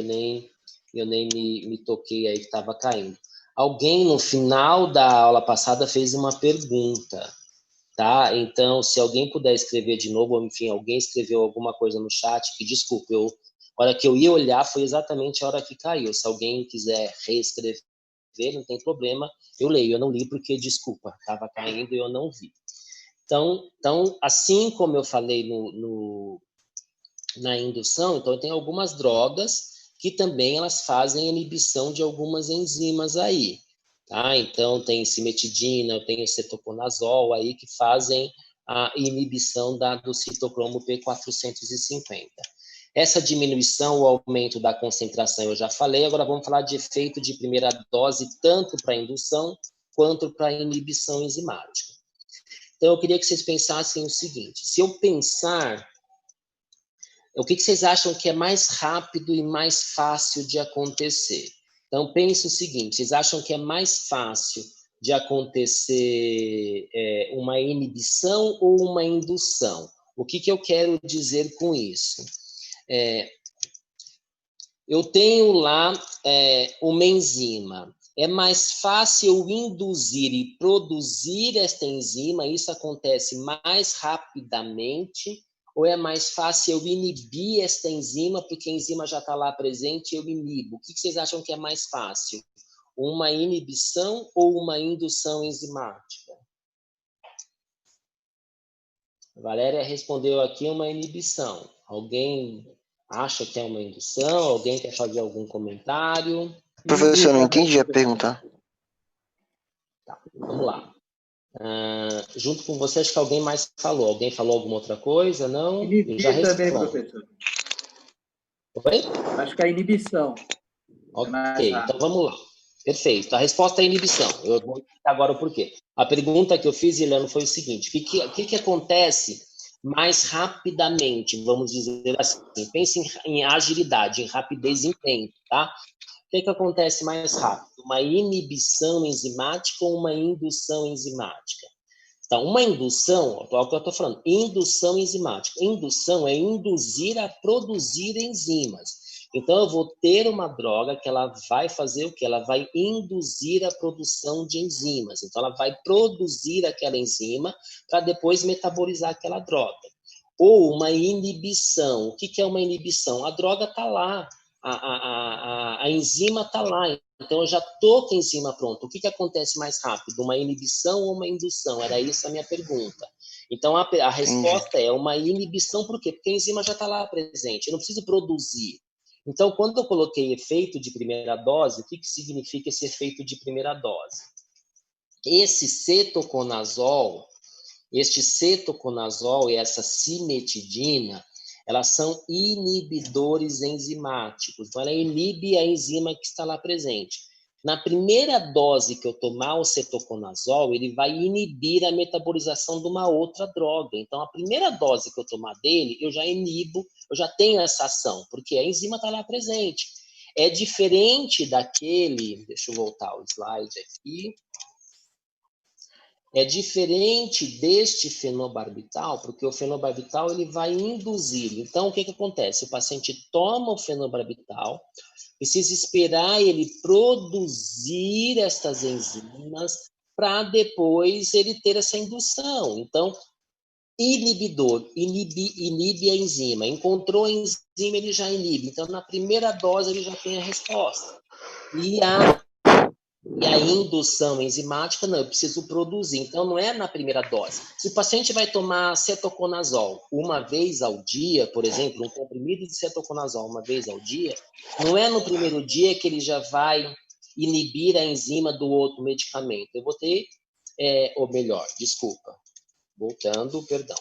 eu nem me toquei aí que estava caindo. Alguém no final da aula passada fez uma pergunta, tá? Então, se alguém puder escrever de novo, ou enfim, alguém escreveu alguma coisa no chat, que desculpa, a hora que eu ia olhar foi exatamente a hora que caiu. Se alguém quiser reescrever, não tem problema, eu leio. Eu não li porque, desculpa, estava caindo e eu não vi. Então, assim como eu falei na indução, então tem algumas drogas que também elas fazem inibição de algumas enzimas aí, tá? Então tem cimetidina, tem o cetoconazol aí que fazem a inibição do citocromo P450. Essa diminuição, o aumento da concentração eu já falei, agora vamos falar de efeito de primeira dose tanto para indução quanto para inibição enzimática. Então, eu queria que vocês pensassem o seguinte, se eu pensar, o que vocês acham que é mais rápido e mais fácil de acontecer? Então, pense o seguinte, vocês acham que é mais fácil de acontecer uma inibição ou uma indução? O que eu quero dizer com isso? Eu tenho lá uma enzima. É mais fácil eu induzir e produzir esta enzima, isso acontece mais rapidamente, ou é mais fácil eu inibir esta enzima, porque a enzima já está lá presente e eu inibo? O que vocês acham que é mais fácil? Uma inibição ou uma indução enzimática? A Valéria respondeu aqui uma inibição. Alguém acha que é uma indução? Alguém quer fazer algum comentário? Professor, não entendi a pergunta. Tá, vamos lá. Junto com você, acho que alguém mais falou. Alguém falou alguma outra coisa? Não? Inibir também, professor. Oi? Acho que a inibição. Ok, então vamos lá. Perfeito. A resposta é inibição. Eu vou explicar agora o porquê. A pergunta que eu fiz, Ilano, foi o seguinte: o que acontece mais rapidamente, vamos dizer assim? Pense em agilidade, em rapidez em tempo, tá? O que acontece mais rápido? Uma inibição enzimática ou uma indução enzimática? Então, uma indução, é o que eu estou falando, indução enzimática. Indução é induzir a produzir enzimas. Então, eu vou ter uma droga que ela vai fazer o quê? Ela vai induzir a produção de enzimas. Então, ela vai produzir aquela enzima para depois metabolizar aquela droga. Ou uma inibição. O que é uma inibição? A droga está lá, a enzima está lá. Então, eu já estou com a enzima pronta. O que acontece mais rápido? Uma inibição ou uma indução? Era isso a minha pergunta. Então, a resposta é uma inibição. Por quê? Porque a enzima já está lá presente. Eu não preciso produzir. Então, quando eu coloquei efeito de primeira dose, o que significa esse efeito de primeira dose? Este cetoconazol e essa cimetidina, elas são inibidores enzimáticos. Então, ela inibe a enzima que está lá presente. Na primeira dose que eu tomar o cetoconazol, ele vai inibir a metabolização de uma outra droga. Então, a primeira dose que eu tomar dele, eu já inibo, eu já tenho essa ação, porque a enzima está lá presente. É diferente daquele... Deixa eu voltar o slide aqui. É diferente deste fenobarbital, porque o fenobarbital ele vai induzir. Então, o que acontece? O paciente toma o fenobarbital, precisa esperar ele produzir estas enzimas para depois ele ter essa indução. Então, inibidor, inibe a enzima. Encontrou a enzima, ele já inibe. Então, na primeira dose, ele já tem a resposta. E a indução enzimática, não, eu preciso produzir. Então, não é na primeira dose. Se o paciente vai tomar cetoconazol uma vez ao dia, por exemplo, um comprimido de cetoconazol uma vez ao dia, não é no primeiro dia que ele já vai inibir a enzima do outro medicamento. Eu vou ter, ou melhor, desculpa, voltando, perdão.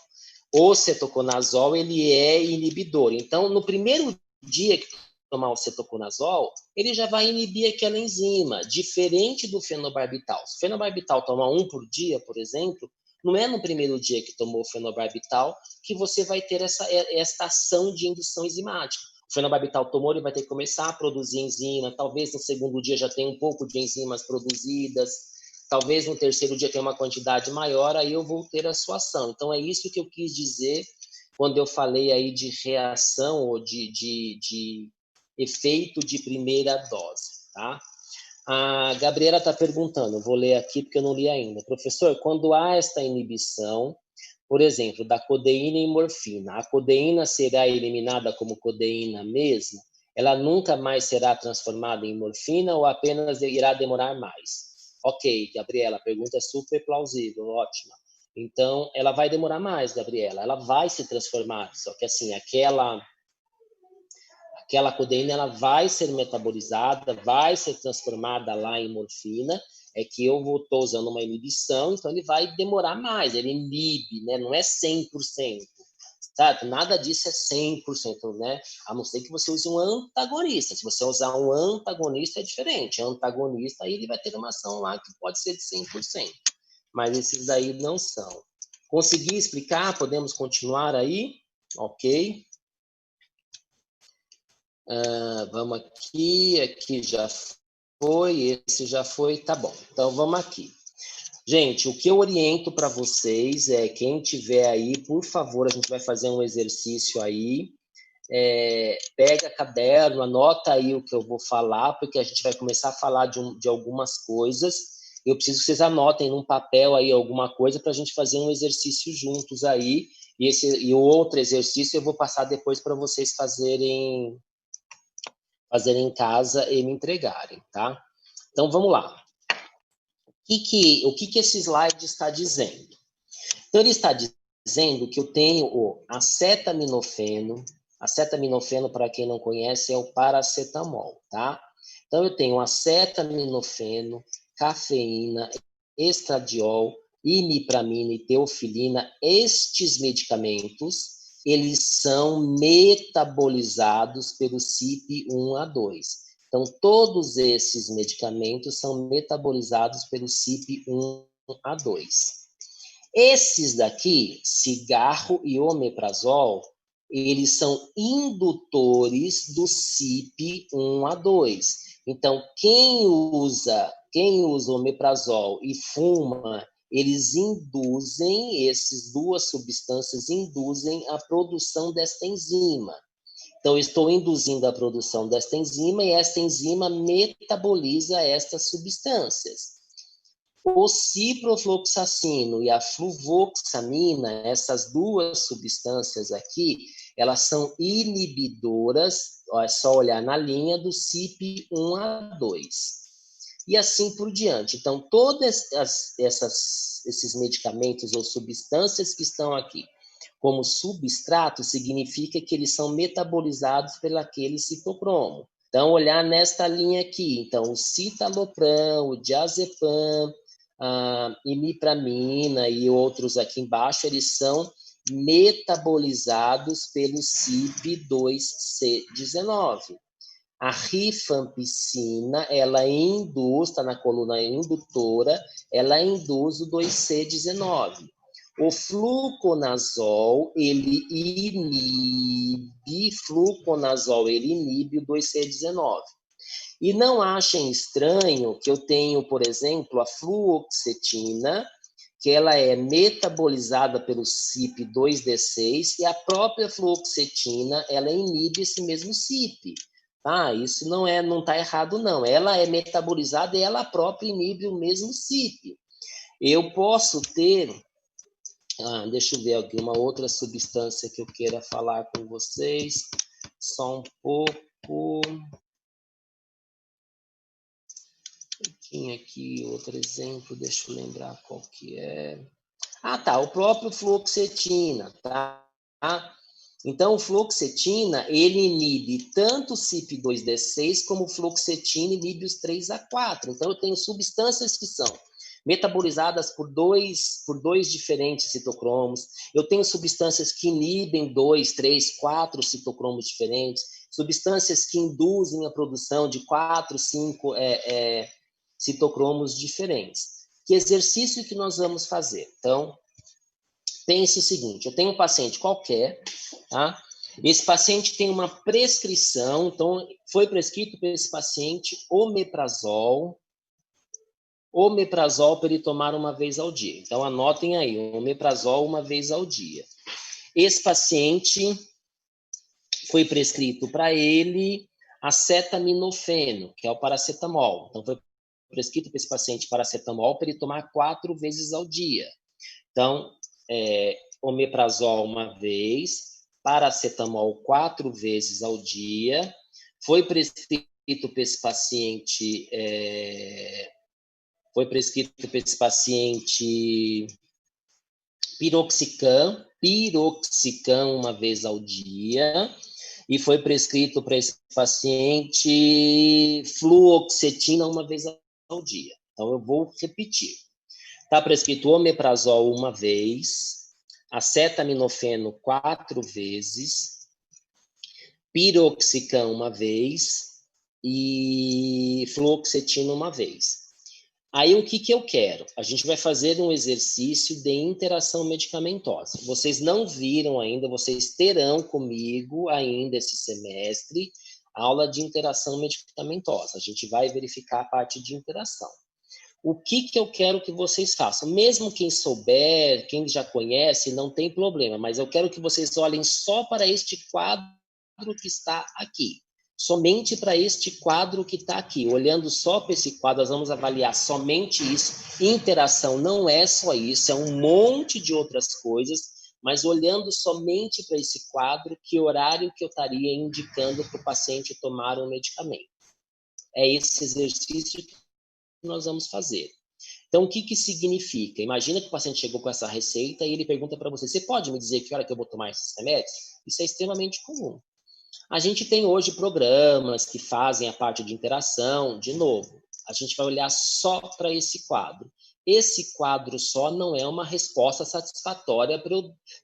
O cetoconazol, ele é inibidor. Então, no primeiro dia que tomar o cetoconazol, ele já vai inibir aquela enzima, diferente do fenobarbital. Se o fenobarbital tomar um por dia, por exemplo, não é no primeiro dia que tomou o fenobarbital que você vai ter esta ação de indução enzimática. O fenobarbital tomou, ele vai ter que começar a produzir enzima, talvez no segundo dia já tenha um pouco de enzimas produzidas, talvez no terceiro dia tenha uma quantidade maior, aí eu vou ter a sua ação. Então, é isso que eu quis dizer quando eu falei aí de reação ou de efeito de primeira dose, tá? A Gabriela está perguntando, eu vou ler aqui porque eu não li ainda. Professor, quando há esta inibição, por exemplo, da codeína e morfina, a codeína será eliminada como codeína mesmo? Ela nunca mais será transformada em morfina ou apenas irá demorar mais? Ok, Gabriela, a pergunta é super plausível, ótima. Então, ela vai demorar mais, Gabriela. Ela vai se transformar, só que assim, aquela codeína ela vai ser metabolizada, vai ser transformada lá em morfina, é que eu estou usando uma inibição, então ele vai demorar mais, ele inibe, né? Não é 100%, certo? Nada disso é 100%, né? A não ser que você use um antagonista. Se você usar um antagonista é diferente, antagonista aí ele vai ter uma ação lá que pode ser de 100%, mas esses daí não são. Consegui explicar? Podemos continuar aí? Ok. Vamos aqui já foi, esse já foi, tá bom. Então, vamos aqui. Gente, o que eu oriento para vocês é, quem tiver aí, por favor, a gente vai fazer um exercício aí, pega caderno, anota aí o que eu vou falar, porque a gente vai começar a falar de algumas coisas. Eu preciso que vocês anotem num papel aí alguma coisa para a gente fazer um exercício juntos aí, e o outro exercício eu vou passar depois para vocês fazerem em casa e me entregarem, tá? Então, vamos lá. O que esse slide está dizendo? Então, ele está dizendo que eu tenho o acetaminofeno. Acetaminofeno, para quem não conhece, é o paracetamol, tá? Então, eu tenho acetaminofeno, cafeína, estradiol, imipramina e teofilina. Estes medicamentos, eles são metabolizados pelo CYP1A2. Então, todos esses medicamentos são metabolizados pelo CYP1A2. Esses daqui, cigarro e omeprazol, eles são indutores do CYP1A2. Então, quem usa omeprazol e fuma, eles induzem, essas duas substâncias induzem a produção desta enzima. Então, eu estou induzindo a produção desta enzima e esta enzima metaboliza estas substâncias. O ciprofloxacino e a fluvoxamina, essas duas substâncias aqui, elas são inibidoras, é só olhar na linha do CYP1A2. E assim por diante. Então, todos esses medicamentos ou substâncias que estão aqui como substrato, significa que eles são metabolizados pelaquele citocromo. Então, olhar nesta linha aqui. Então, o citalopram, o diazepam, a imipramina e outros aqui embaixo, eles são metabolizados pelo CYP2C19. A rifampicina, ela induz, está na coluna indutora, ela induz o 2C19. O fluconazol, ele inibe o 2C19. E não achem estranho que eu tenho, por exemplo, a fluoxetina, que ela é metabolizada pelo CYP2D6, e a própria fluoxetina, ela inibe esse mesmo CYP. Ah, isso não está errado, não. Ela é metabolizada e ela própria inibe o mesmo CYP. Eu posso ter... deixa eu ver aqui uma outra substância que eu queira falar com vocês. Só um pouco. Eu tinha aqui outro exemplo, deixa eu lembrar qual que é. Tá, o próprio fluoxetina, tá? Então, o fluoxetina, ele inibe tanto o CYP2D6 como o fluoxetina inibe os 3A4. Então, eu tenho substâncias que são metabolizadas por dois diferentes citocromos. Eu tenho substâncias que inibem 2, 3, 4 citocromos diferentes, substâncias que induzem a produção de 4, 5 citocromos diferentes. Que exercício que nós vamos fazer? Então, pense o seguinte, eu tenho um paciente qualquer, tá? Esse paciente tem uma prescrição, então foi prescrito para esse paciente omeprazol para ele tomar uma vez ao dia. Então, anotem aí, omeprazol uma vez ao dia. Esse paciente foi prescrito para ele acetaminofeno, que é o paracetamol. Então, foi prescrito para esse paciente paracetamol para ele tomar 4 vezes ao dia. Então, omeprazol uma vez, paracetamol 4 vezes ao dia. Foi prescrito para esse paciente... piroxicam uma vez ao dia, e foi prescrito para esse paciente fluoxetina uma vez ao dia. Então, eu vou repetir. Está prescrito omeprazol uma vez, acetaminofeno 4 vezes, piroxicam uma vez e fluoxetina uma vez. Aí, o que eu quero? A gente vai fazer um exercício de interação medicamentosa. Vocês não viram ainda, vocês terão comigo ainda esse semestre aula de interação medicamentosa. A gente vai verificar a parte de interação. O que eu quero que vocês façam? Mesmo quem souber, quem já conhece, não tem problema, mas eu quero que vocês olhem só para este quadro que está aqui. Somente para este quadro que está aqui. Olhando só para esse quadro, nós vamos avaliar somente isso. Interação não é só isso, é um monte de outras coisas, mas olhando somente para esse quadro, que horário que eu estaria indicando para o paciente tomar um medicamento. É esse exercício que nós vamos fazer. Então, o que significa? Imagina que o paciente chegou com essa receita e ele pergunta para você pode me dizer que hora que eu vou tomar esses remédios? Isso é extremamente comum. A gente tem hoje programas que fazem a parte de interação. De novo, a gente vai olhar só para esse quadro. Esse quadro só não é uma resposta satisfatória para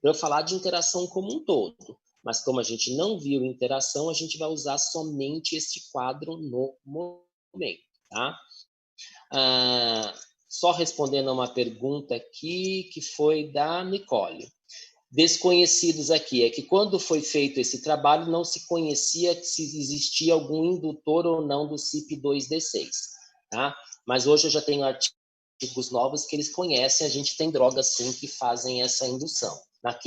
eu falar de interação como um todo. Mas como a gente não viu interação, a gente vai usar somente este quadro no momento, tá? Só respondendo a uma pergunta aqui, que foi da Nicole. Desconhecidos aqui, é que quando foi feito esse trabalho, não se conhecia se existia algum indutor ou não do CYP2D6, tá? Mas hoje eu já tenho artigos novos que eles conhecem, a gente tem drogas sim que fazem essa indução.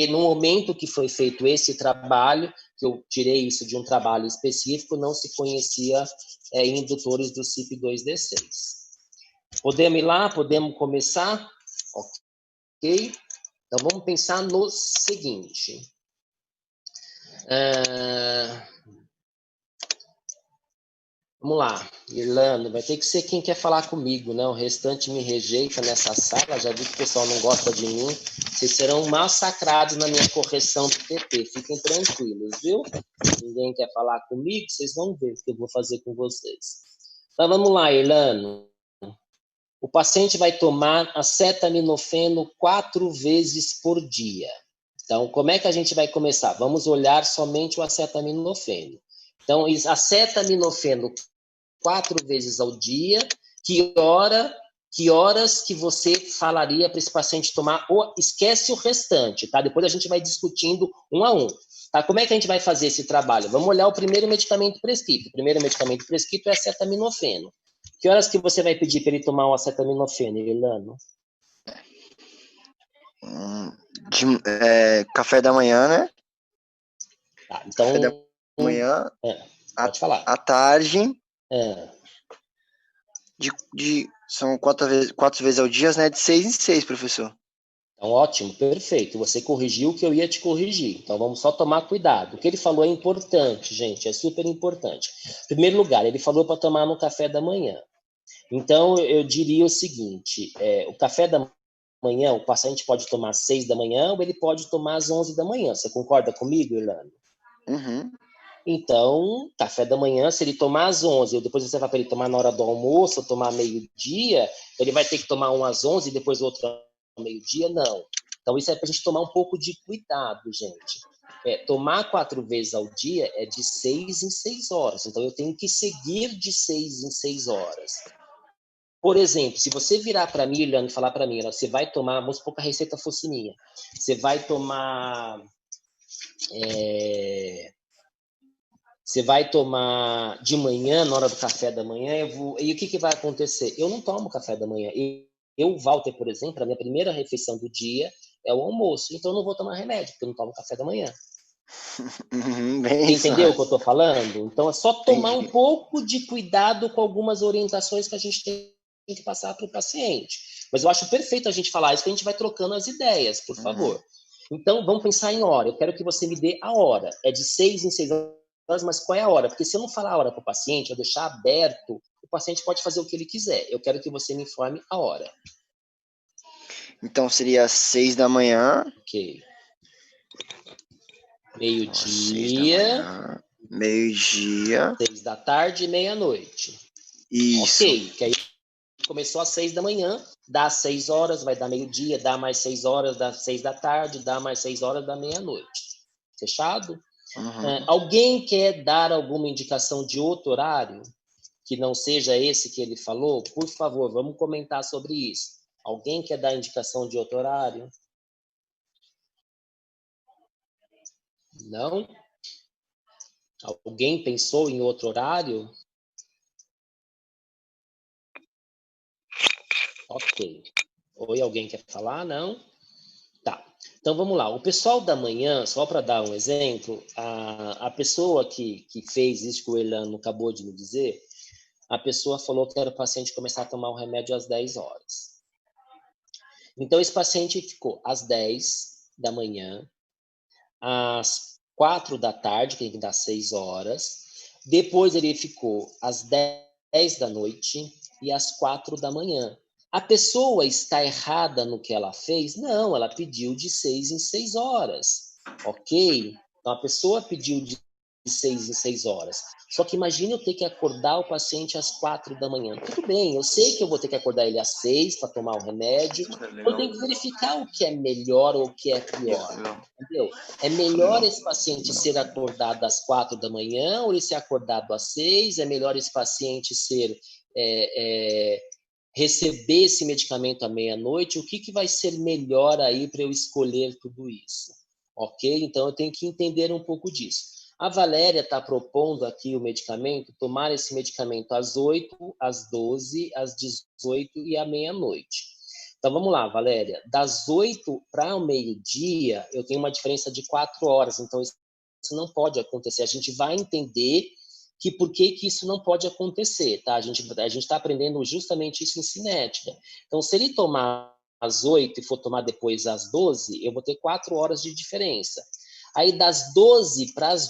No momento que foi feito esse trabalho, que eu tirei isso de um trabalho específico, não se conhecia indutores do CYP2D6. Podemos ir lá? Podemos começar? Ok? Então, vamos pensar no seguinte. Vamos lá, Irlanda, vai ter que ser quem quer falar comigo, né? O restante me rejeita nessa sala, já vi que o pessoal não gosta de mim. Vocês serão massacrados na minha correção do TP, fiquem tranquilos, viu? Ninguém quer falar comigo, vocês vão ver o que eu vou fazer com vocês. Então, vamos lá, Irlanda. O paciente vai tomar acetaminofeno 4 vezes por dia. Então, como é que a gente vai começar? Vamos olhar somente o acetaminofeno. Então, acetaminofeno 4 vezes ao dia. Que horas que você falaria para esse paciente tomar? Ou esquece o restante, tá? Depois a gente vai discutindo um a um. Tá? Como é que a gente vai fazer esse trabalho? Vamos olhar o primeiro medicamento prescrito. O primeiro medicamento prescrito é acetaminofeno. Que horas que você vai pedir para ele tomar o acetaminofeno, Irlano? Café da manhã, né? Tá, então, café da manhã, pode falar. À tarde, são 4 vezes ao dia, né? De 6 em 6, professor. Então, ótimo, perfeito. Você corrigiu o que eu ia te corrigir. Então, vamos só tomar cuidado. O que ele falou é importante, gente, é super importante. Em primeiro lugar, ele falou para tomar no café da manhã. Então, eu diria o seguinte, o café da manhã, o paciente pode tomar às 6 da manhã ou ele pode tomar às 11 da manhã. Você concorda comigo, Irlando? Uhum. Então, café da manhã, se ele tomar às 11, ou depois você vai para ele tomar na hora do almoço, ou tomar meio-dia, ele vai ter que tomar um às 11 e depois outro ao meio-dia? Não. Então, isso é para a gente tomar um pouco de cuidado, gente. Tomar 4 vezes ao dia é de 6 em 6 horas. Então, eu tenho que seguir de 6 em 6 horas. Por exemplo, se você virar para mim, Leandro, e falar para mim, você vai tomar, vamos supor que a receita fosse minha, você vai tomar... Você vai tomar de manhã, na hora do café da manhã, e o que vai acontecer? Eu não tomo café da manhã. Eu, Walter, por exemplo, a minha primeira refeição do dia é o almoço. Então, eu não vou tomar remédio, porque eu não tomo café da manhã. Você entendeu o que eu estou falando? Então, é só tomar um pouco de cuidado com algumas orientações que a gente tem que passar para o paciente. Mas eu acho perfeito a gente falar isso, que a gente vai trocando as ideias, por favor. Então, vamos pensar em hora. Eu quero que você me dê a hora. É de 6 em 6 horas, mas qual é a hora? Porque se eu não falar a hora para o paciente, eu deixar aberto, o paciente pode fazer o que ele quiser. Eu quero que você me informe a hora. Então, seria 6 da manhã. Ok. Meio-dia. Meio-dia. 6 da tarde e meia-noite. Isso. Ok, que aí começou às 6 da manhã, dá 6 horas, vai dar meio-dia, dá mais 6 horas, dá 6 da tarde, dá mais 6 horas, dá meia-noite. Fechado? Alguém quer dar alguma indicação de outro horário que não seja esse que ele falou? Por favor, vamos comentar sobre isso. Alguém quer dar indicação de outro horário? Não? Alguém pensou em outro horário? Ok. Oi, alguém quer falar? Não? Tá. Então, vamos lá. O pessoal da manhã, só para dar um exemplo, a pessoa que fez isso que o Elano acabou de me dizer, a pessoa falou que era o paciente começar a tomar o remédio às 10 horas. Então, esse paciente ficou às 10 da manhã, às 4 da tarde, que dá 6 horas. Depois ele ficou às 10 da noite e às 4 da manhã. A pessoa está errada no que ela fez? Não, ela pediu de 6 em 6 horas. Ok? Então, a pessoa pediu de 6 em 6 horas. Só que imagine eu ter que acordar o paciente às 4 da manhã. Tudo bem, eu sei que eu vou ter que acordar ele às 6 para tomar o remédio. Eu tenho que verificar o que é melhor ou o que é pior. Entendeu? É melhor esse paciente ser acordado às 4 da manhã ou ele ser acordado às 6? É melhor esse paciente ser receber esse medicamento à meia-noite? O que vai ser melhor aí para eu escolher tudo isso? Ok? Então, eu tenho que entender um pouco disso. A Valéria está propondo aqui o medicamento, tomar esse medicamento às 8, às 12, às 18 e à meia-noite. Então, vamos lá, Valéria. Das 8 para o meio-dia, eu tenho uma diferença de 4 horas. Então, isso não pode acontecer. A gente vai entender que por que isso não pode acontecer, tá? A gente está aprendendo justamente isso em cinética. Então, se ele tomar às 8 e for tomar depois às 12, eu vou ter 4 horas de diferença. Aí, das 12 para as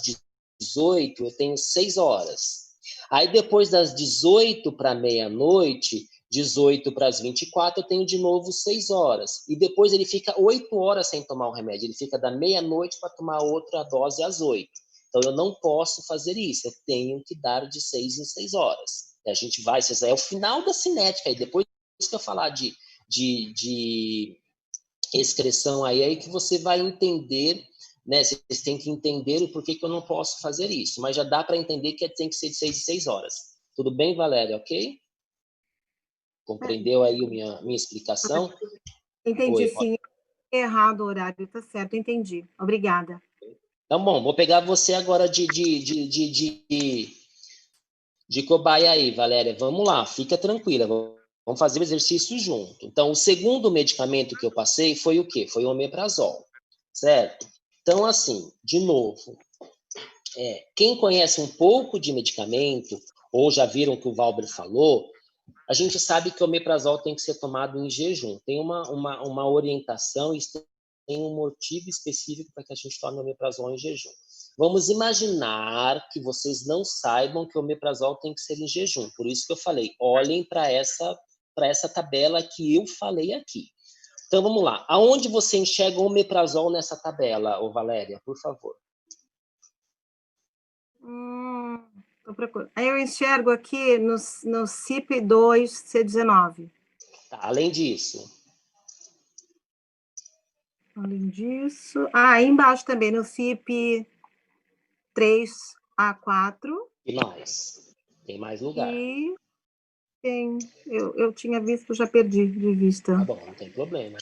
18, eu tenho 6 horas. Aí, depois das 18 para meia-noite, 18 para as 24, eu tenho de novo 6 horas. E depois ele fica 8 horas sem tomar o remédio. Ele fica da meia-noite para tomar outra dose às 8. Então, eu não posso fazer isso. Eu tenho que dar de 6 em 6 horas. E a gente vai... Isso é o final da cinética. E depois que eu falar de excreção aí que você vai entender, né? Vocês têm que entender o porquê que eu não posso fazer isso. Mas já dá para entender que tem que ser de 6 em 6 horas. Tudo bem, Valéria? Ok? Compreendeu aí a minha explicação? Entendi, Oi, sim. Errado o horário, tá certo, entendi. Obrigada. Então, bom, vou pegar você agora de cobaia aí, Valéria. Vamos lá, fica tranquila. Vamos fazer o exercício junto. Então, o segundo medicamento que eu passei foi o quê? Foi o omeprazol, certo? Então, assim, de novo, quem conhece um pouco de medicamento, ou já viram o que o Valber falou, a gente sabe que o omeprazol tem que ser tomado em jejum. Tem uma orientação e tem um motivo específico para que a gente tome o omeprazol em jejum. Vamos imaginar que vocês não saibam que o omeprazol tem que ser em jejum. Por isso que eu falei, olhem para essa tabela que eu falei aqui. Então, vamos lá. Aonde você enxerga o omeprazol nessa tabela, ô Valéria, por favor? Tô procurando. Aí eu enxergo aqui no CYP2C19. Tá, além disso. Além disso... aí embaixo também, no CYP3A4. E mais? Tem mais lugar. E tem... Eu tinha visto, já perdi de vista. Tá bom, não tem problema.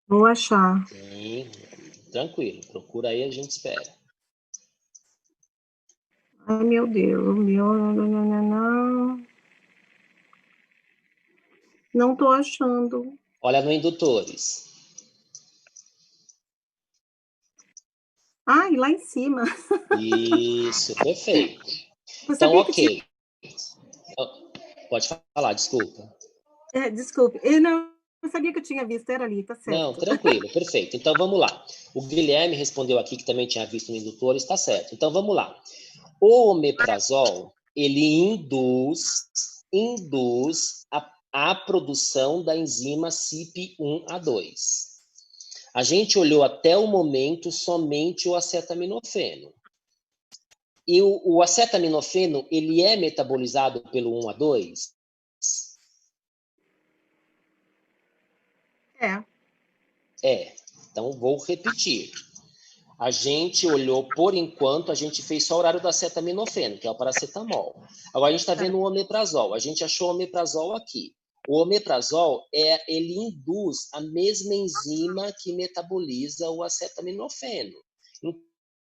Vou achar. Sim, tranquilo. Procura aí, a gente espera. Ai, meu Deus, não tô achando. Olha no indutores. Ai, lá em cima. Isso, perfeito. Eu Então, sabia que tinha... ok. Pode falar, desculpa. desculpe, eu não sabia que eu tinha visto, era ali, tá certo. Não, tranquilo, perfeito. Então, vamos lá. O Guilherme respondeu aqui que também tinha visto no indutor, está certo. Então, vamos lá. O omeprazol, ele induz a produção da enzima CYP1A2. A gente olhou até o momento somente o acetaminofeno. E o acetaminofeno, ele é metabolizado pelo 1A2? Então, vou repetir. A gente olhou, por enquanto, a gente fez só o horário do acetaminofeno, que é o paracetamol. Agora, a gente está vendo o omeprazol. A gente achou o omeprazol aqui. O omeprazol, ele induz a mesma enzima que metaboliza o acetaminofeno.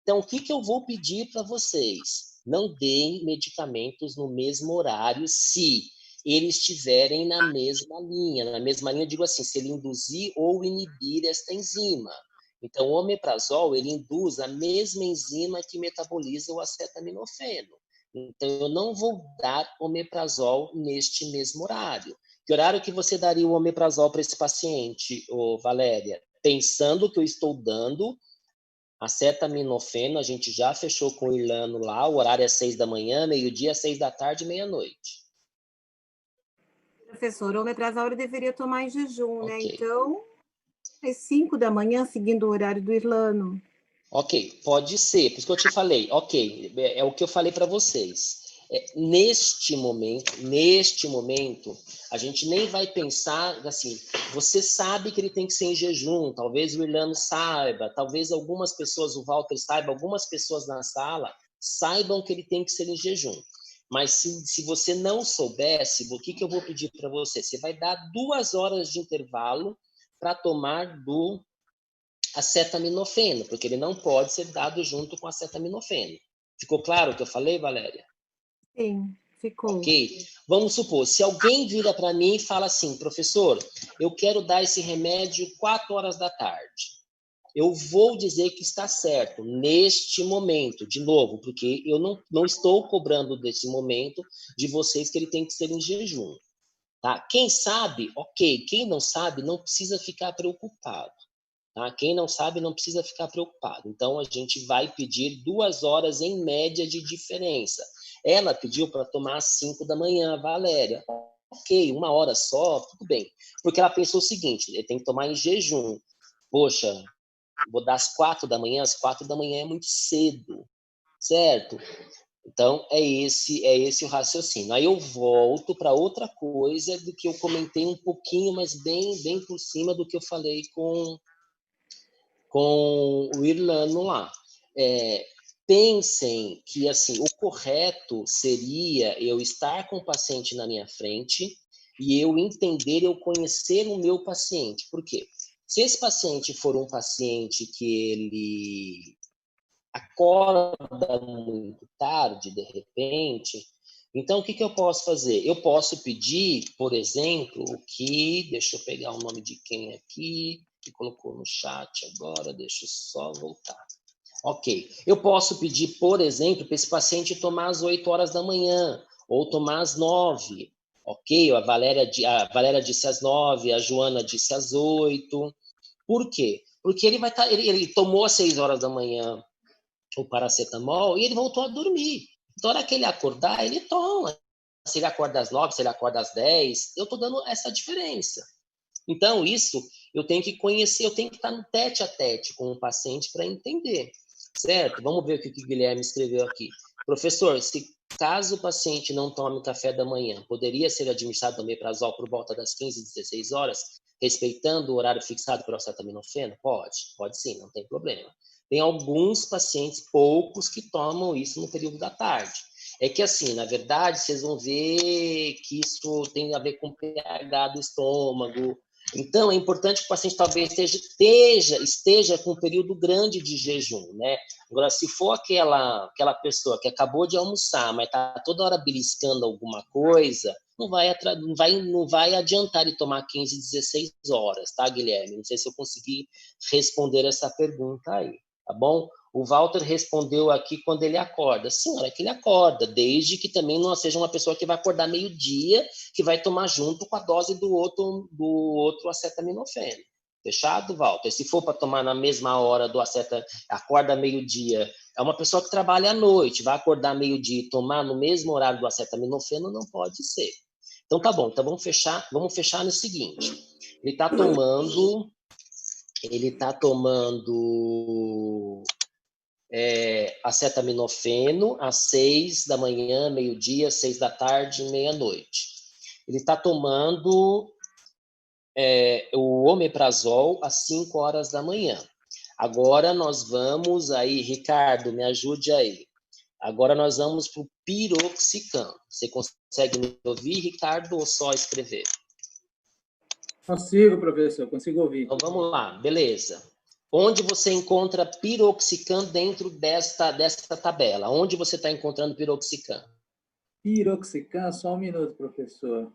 Então, o que eu vou pedir para vocês? Não deem medicamentos no mesmo horário se eles estiverem na mesma linha. Na mesma linha, eu digo assim, se ele induzir ou inibir esta enzima. Então, o omeprazol, ele induz a mesma enzima que metaboliza o acetaminofeno. Então, eu não vou dar omeprazol neste mesmo horário. Que horário que você daria o omeprazol para esse paciente, Valéria? Pensando que eu estou dando acetaminofeno, a gente já fechou com o Irlano lá, o horário é 6 da manhã, meio-dia, 6 da tarde, meia-noite. Professor, o omeprazol eu deveria tomar em jejum, né? Okay. Então, às 5 da manhã, seguindo o horário do Irlano. Ok, pode ser, por isso que eu te falei, ok, é o que eu falei para vocês. Neste momento, a gente nem vai pensar assim, você sabe que ele tem que ser em jejum, talvez o Irlando saiba, talvez algumas pessoas, o Walter saiba, algumas pessoas na sala saibam que ele tem que ser em jejum. Mas se você não soubesse, o que eu vou pedir para você? Você vai dar 2 horas de intervalo para tomar do acetaminofeno, porque ele não pode ser dado junto com acetaminofeno. Ficou claro o que eu falei, Valéria? Sim, ficou. Ok. Vamos supor, se alguém vira para mim e fala assim, professor, eu quero dar esse remédio 4 horas da tarde. Eu vou dizer que está certo neste momento, de novo, porque eu não estou cobrando desse momento de vocês que ele tem que ser em jejum. Tá? Quem sabe, ok. Quem não sabe, não precisa ficar preocupado. Tá? Quem não sabe, não precisa ficar preocupado. Então, a gente vai pedir 2 horas em média de diferença. Ela pediu para tomar às 5 da manhã, Valéria. Ok, 1 hora só, tudo bem. Porque ela pensou o seguinte, ele tem que tomar em jejum. Poxa, vou dar às 4 da manhã, às 4 da manhã é muito cedo, certo? Então, é esse o raciocínio. Aí eu volto para outra coisa do que eu comentei um pouquinho, mas bem por cima do que eu falei com o Irlando lá. Pensem que assim, o correto seria eu estar com o paciente na minha frente e eu entender, eu conhecer o meu paciente. Por quê? Se esse paciente for um paciente que ele acorda muito tarde, de repente, então o que eu posso fazer? Eu posso pedir, por exemplo, deixa eu pegar o nome de quem aqui, que colocou no chat agora, deixa eu só voltar. Ok, eu posso pedir, por exemplo, para esse paciente tomar às 8 horas da manhã, ou tomar às 9, ok? A Valéria disse às 9, a Joana disse às 8. Por quê? Porque ele tomou às 6 horas da manhã o paracetamol e ele voltou a dormir. Então, na hora que ele acordar, ele toma. Se ele acorda às 9, se ele acorda às 10, eu estou dando essa diferença. Então, isso eu tenho que conhecer, eu tenho que estar no tete a tete com o paciente para entender, certo? Vamos ver o que o Guilherme escreveu aqui. Professor, caso o paciente não tome café da manhã, poderia ser administrado omeprazol por volta das 15, 16 horas, respeitando o horário fixado pelo acetaminofeno? Pode sim, não tem problema. Tem alguns pacientes, poucos, que tomam isso no período da tarde. É que assim, na verdade, vocês vão ver que isso tem a ver com o pH do estômago. Então, é importante que o paciente talvez esteja com um período grande de jejum, né? Agora, se for aquela pessoa que acabou de almoçar, mas está toda hora beliscando alguma coisa, não vai adiantar ele tomar 15, 16 horas, tá, Guilherme? Não sei se eu consegui responder essa pergunta aí, tá bom? O Walter respondeu aqui quando ele acorda. Sim, é que ele acorda, desde que também não seja uma pessoa que vai acordar meio-dia, que vai tomar junto com a dose do outro acetaminofeno. Fechado, Walter? Se for para tomar na mesma hora do acorda meio-dia, é uma pessoa que trabalha à noite, vai acordar meio-dia e tomar no mesmo horário do acetaminofeno, não pode ser. Então tá bom, então vamos fechar no seguinte. Ele está tomando acetaminofeno às 6 da manhã, meio-dia, 6 da tarde, meia-noite. Ele está tomando o omeprazol às 5 horas da manhã. Agora nós vamos aí, Ricardo, me ajude aí. Agora nós vamos para o piroxicam. Você consegue me ouvir, Ricardo, ou só escrever? Consigo, professor, consigo ouvir. Então vamos lá, beleza. Onde você encontra piroxicam dentro desta tabela? Onde você está encontrando piroxicam? Piroxicam, só um minuto, professor.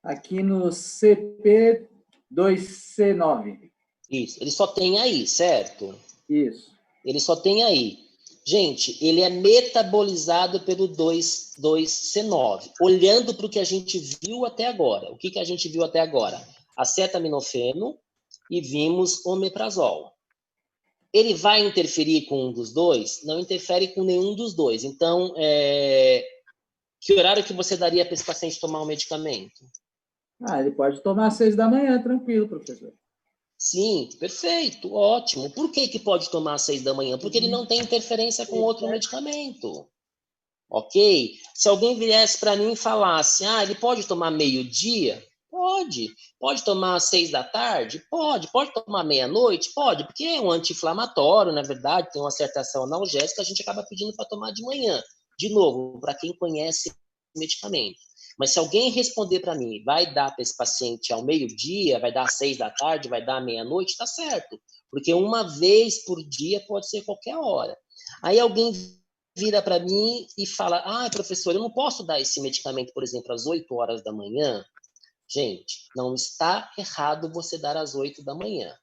Aqui no CP2C9. Isso, ele só tem aí, certo? Isso. Ele só tem aí. Gente, ele é metabolizado pelo 2C9. Olhando para o que a gente viu até agora. O que a gente viu até agora? Acetaminofeno e vimos omeprazol. Ele vai interferir com um dos dois? Não interfere com nenhum dos dois. Então, que horário que você daria para esse paciente tomar o medicamento? Ele pode tomar às 6 da manhã, tranquilo, professor. Sim, perfeito, ótimo. Por que que pode tomar às 6 da manhã? Porque ele não tem interferência com outro medicamento. Ok? Se alguém viesse para mim e falasse, ele pode tomar meio-dia? Pode. Pode tomar às 6 da tarde? Pode. Pode tomar meia-noite? Pode, porque é um anti-inflamatório, na verdade, tem uma certa ação analgésica, a gente acaba pedindo para tomar de manhã. De novo, para quem conhece o medicamento. Mas se alguém responder para mim, vai dar para esse paciente ao meio-dia, vai dar às 6 da tarde, vai dar à meia-noite, tá certo. Porque uma vez por dia pode ser qualquer hora. Aí alguém vira para mim e fala, professor, eu não posso dar esse medicamento, por exemplo, às 8 horas da manhã. Gente, não está errado você dar às 8 da manhã.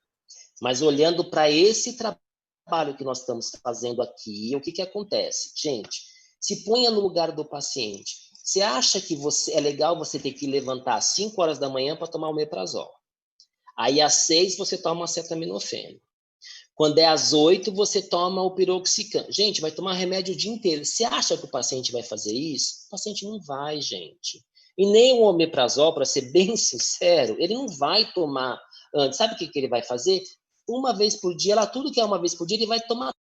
Mas olhando para esse trabalho que nós estamos fazendo aqui, o que que acontece? Gente, se ponha no lugar do paciente. Você acha que é legal você ter que levantar às 5 horas da manhã para tomar o omeprazol? Aí às 6 você toma acetaminofeno. Quando é às 8, você toma o piroxicam. Gente, vai tomar remédio o dia inteiro. Você acha que o paciente vai fazer isso? O paciente não vai, gente. E nem o omeprazol, para ser bem sincero, ele não vai tomar antes. Sabe o que ele vai fazer? Uma vez por dia, lá tudo que é uma vez por dia, ele vai tomar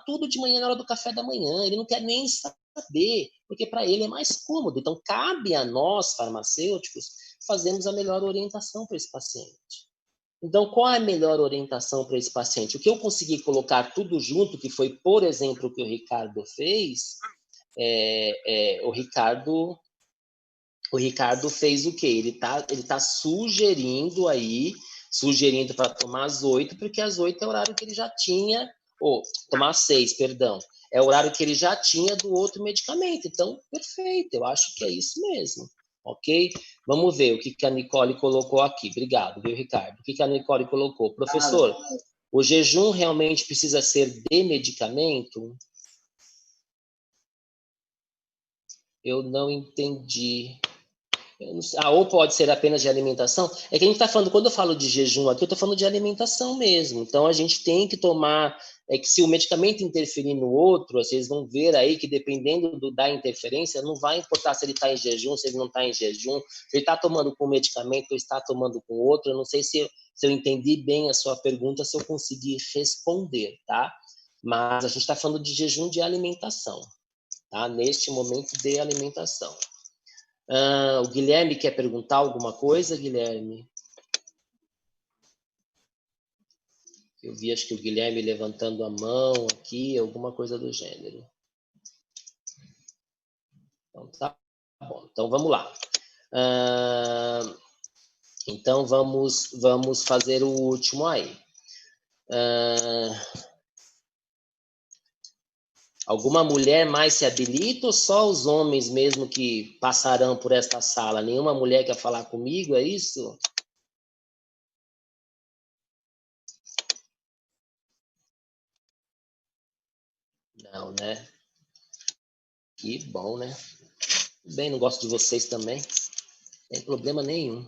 tudo de manhã na hora do café da manhã. Ele não quer nem saber, porque para ele é mais cômodo. Então, cabe a nós, farmacêuticos, fazermos a melhor orientação para esse paciente. Então, qual é a melhor orientação para esse paciente? O que eu consegui colocar tudo junto, que foi, por exemplo, o que o Ricardo fez, o Ricardo fez o quê? Ele tá sugerindo para tomar às 8, porque às 8 é o horário que ele já tinha, tomar às 6, perdão, é o horário que ele já tinha do outro medicamento. Então, perfeito, eu acho que é isso mesmo. Ok? Vamos ver o que a Nicole colocou aqui. Obrigado, viu, Ricardo? O que a Nicole colocou? Professor, o jejum realmente precisa ser de medicamento? Eu não entendi. Ou pode ser apenas de alimentação? É que a gente está falando, quando eu falo de jejum aqui, eu estou falando de alimentação mesmo. Então, a gente tem que tomar, que se o medicamento interferir no outro, vocês vão ver aí que dependendo da interferência, não vai importar se ele está em jejum, se ele não está em jejum, se ele está tomando com medicamento ou está tomando com outro. Eu não sei se eu entendi bem a sua pergunta, se eu consegui responder, tá? Mas a gente está falando de jejum de alimentação, tá? Neste momento de alimentação. O Guilherme quer perguntar alguma coisa, Guilherme? Eu vi, acho que o Guilherme levantando a mão aqui, alguma coisa do gênero. Então, tá bom. Então, vamos lá. Então, vamos fazer o último aí. Alguma mulher mais se habilita ou só os homens mesmo que passarão por esta sala? Nenhuma mulher quer falar comigo, é isso? Não, né? Que bom, né? Bem, não gosto de vocês também. Não tem problema nenhum.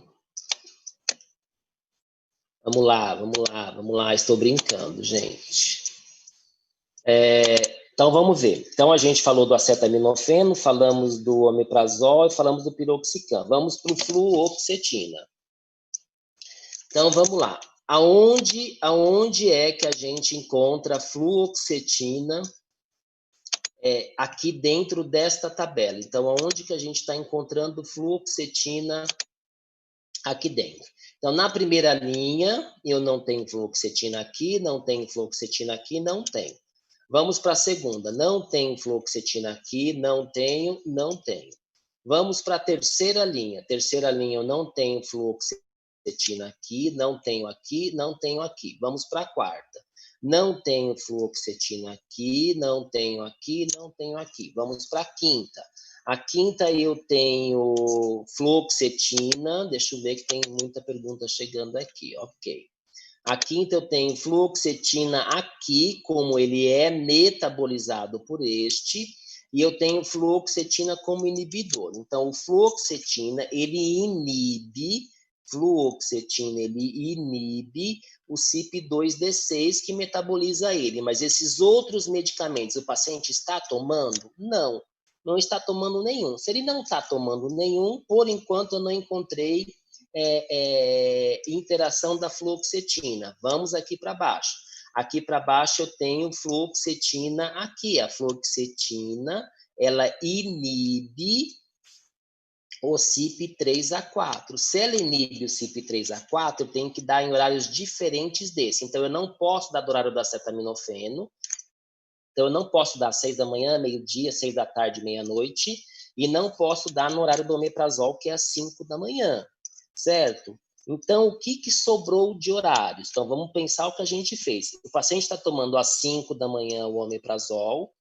Vamos lá. Estou brincando, gente. Então, vamos ver. Então, a gente falou do acetaminofeno, falamos do omeprazol e falamos do piroxicam. Vamos para o fluoxetina. Então, vamos lá. Aonde é que a gente encontra a fluoxetina aqui dentro desta tabela? Então, aonde que a gente está encontrando fluoxetina aqui dentro? Então, na primeira linha, eu não tenho fluoxetina aqui, não tenho fluoxetina aqui, não tenho. Vamos para a segunda. Não tenho fluoxetina aqui, não tenho. Vamos para a terceira linha. Terceira linha, eu não tenho fluoxetina aqui, não tenho aqui, não tenho aqui. Vamos para a quarta. Não tenho fluoxetina aqui, não tenho aqui, não tenho aqui. Vamos para a quinta. A quinta eu tenho fluoxetina. Deixa eu ver que tem muita pergunta chegando aqui. Ok. A quinta eu tenho fluoxetina aqui, como ele é metabolizado por este, e eu tenho fluoxetina como inibidor. Então, o fluoxetina, ele inibe o CYP2D6 que metaboliza ele. Mas esses outros medicamentos, o paciente está tomando? Não está tomando nenhum. Se ele não está tomando nenhum, por enquanto eu não encontrei interação da fluoxetina. Vamos aqui para baixo. Aqui para baixo eu tenho fluoxetina aqui. A fluoxetina, ela inibe o CYP3A4. Se ela inibe o CYP3A4, eu tenho que dar em horários diferentes desse. Então, eu não posso dar do horário do acetaminofeno. Então, eu não posso dar às 6 da manhã, meio-dia, 6 da tarde, meia-noite. E não posso dar no horário do omeprazol, que é às 5 da manhã. Certo? Então, o que sobrou de horários? Então, vamos pensar o que a gente fez. O paciente está tomando às 5 da manhã o omeprazol.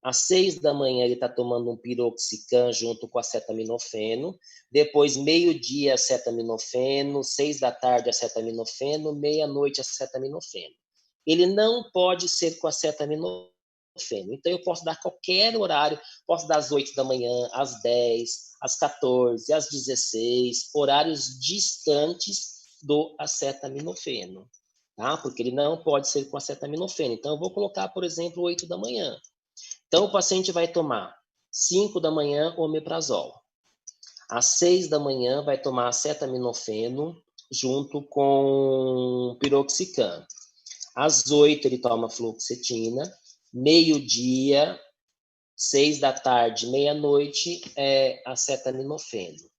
Às 6 da manhã ele está tomando um piroxicam junto com acetaminofeno, depois meio-dia acetaminofeno, 6 da tarde acetaminofeno, meia-noite acetaminofeno. Ele não pode ser com acetaminofeno, então eu posso dar qualquer horário, posso dar às 8 da manhã, às 10, às 14, às 16, horários distantes do acetaminofeno, tá? Porque ele não pode ser com acetaminofeno. Então eu vou colocar, por exemplo, 8 da manhã. Então, o paciente vai tomar 5 da manhã omeprazol. Às 6 da manhã vai tomar acetaminofeno junto com piroxicam. Às 8 ele toma fluoxetina. Meio-dia, 6 da tarde, meia-noite é acetaminofeno.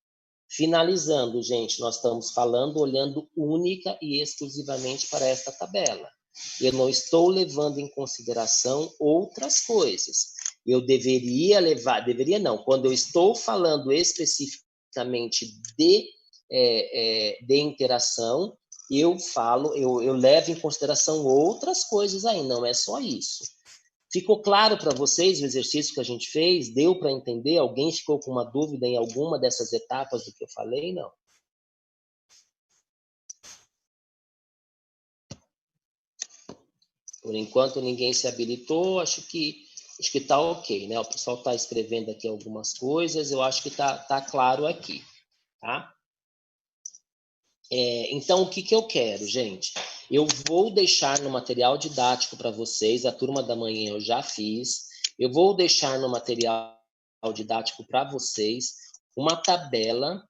Finalizando, gente, nós estamos falando, olhando única e exclusivamente para esta tabela. Eu não estou levando em consideração outras coisas. Eu deveria levar, deveria não, quando eu estou falando especificamente de interação, eu falo, eu levo em consideração outras coisas aí, não é só isso. Ficou claro para vocês o exercício que a gente fez? Deu para entender? Alguém ficou com uma dúvida em alguma dessas etapas do que eu falei? Não. Por enquanto ninguém se habilitou, acho que está ok, né? O pessoal está escrevendo aqui algumas coisas, eu acho que tá claro aqui, tá? Então, o que eu quero, gente? Eu vou deixar no material didático para vocês, a turma da manhã eu já fiz, eu vou deixar no material didático para vocês uma tabela,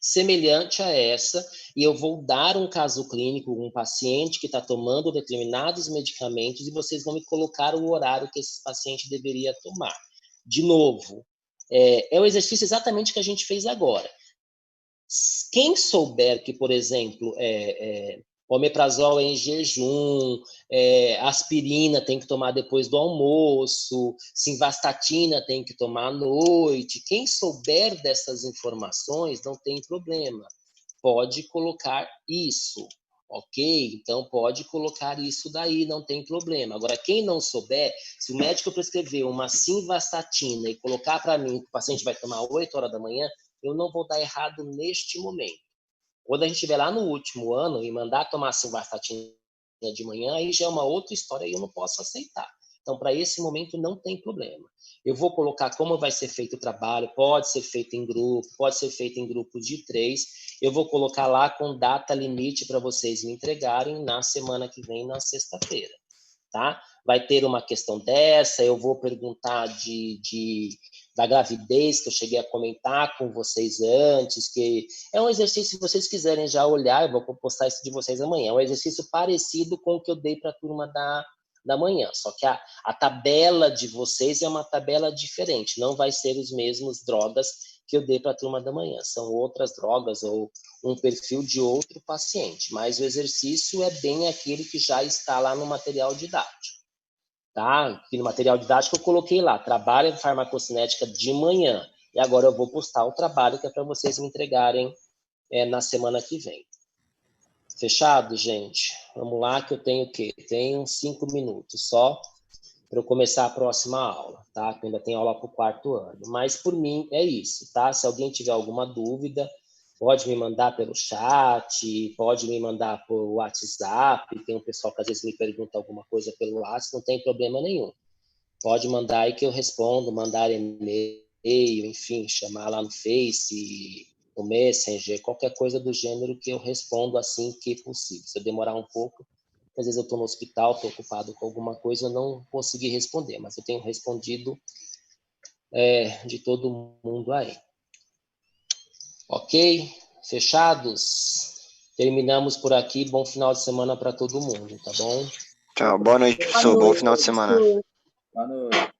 semelhante a essa, e eu vou dar um caso clínico, um paciente que está tomando determinados medicamentos, e vocês vão me colocar o horário que esse paciente deveria tomar. De novo, é o exercício exatamente que a gente fez agora. Quem souber que, por exemplo, omeprazol é em jejum, aspirina tem que tomar depois do almoço, simvastatina tem que tomar à noite, quem souber dessas informações não tem problema, pode colocar isso, ok? Então pode colocar isso daí, não tem problema. Agora, quem não souber, se o médico prescrever uma simvastatina e colocar para mim que o paciente vai tomar 8 horas da manhã, eu não vou dar errado neste momento. Quando a gente estiver lá no último ano e mandar tomar simvastatina de manhã, aí já é uma outra história e eu não posso aceitar. Então, para esse momento, não tem problema. Eu vou colocar como vai ser feito o trabalho, pode ser feito em grupo, pode ser feito em grupos de 3. Eu vou colocar lá com data limite para vocês me entregarem na semana que vem, na sexta-feira. Tá? Vai ter uma questão dessa, eu vou perguntar da gravidez, que eu cheguei a comentar com vocês antes, que é um exercício, se vocês quiserem já olhar, eu vou postar isso de vocês amanhã, é um exercício parecido com o que eu dei para a turma da manhã, só que a tabela de vocês é uma tabela diferente, não vai ser os mesmos drogas que eu dei para a turma da manhã, são outras drogas ou um perfil de outro paciente, mas o exercício é bem aquele que já está lá no material didático, tá? Aqui no material didático eu coloquei lá, trabalho de farmacocinética de manhã, e agora eu vou postar o trabalho que é para vocês me entregarem na semana que vem. Fechado, gente? Vamos lá que eu tenho o quê? Tenho 5 minutos só para eu começar a próxima aula, tá? Que ainda tem aula para o 4º ano. Mas, por mim, é isso, tá? Se alguém tiver alguma dúvida, pode me mandar pelo chat, pode me mandar por WhatsApp, tem um pessoal que às vezes me pergunta alguma coisa pelo WhatsApp, não tem problema nenhum. Pode mandar aí que eu respondo, mandar e-mail, enfim, chamar lá no Face, no Messenger, qualquer coisa do gênero que eu respondo assim que possível. Se eu demorar um pouco, às vezes eu estou no hospital, estou ocupado com alguma coisa, eu não consegui responder, mas eu tenho respondido de todo mundo aí. Ok? Fechados? Terminamos por aqui. Bom final de semana para todo mundo, tá bom? Tchau, boa noite, professor. Bom final de semana. Boa noite.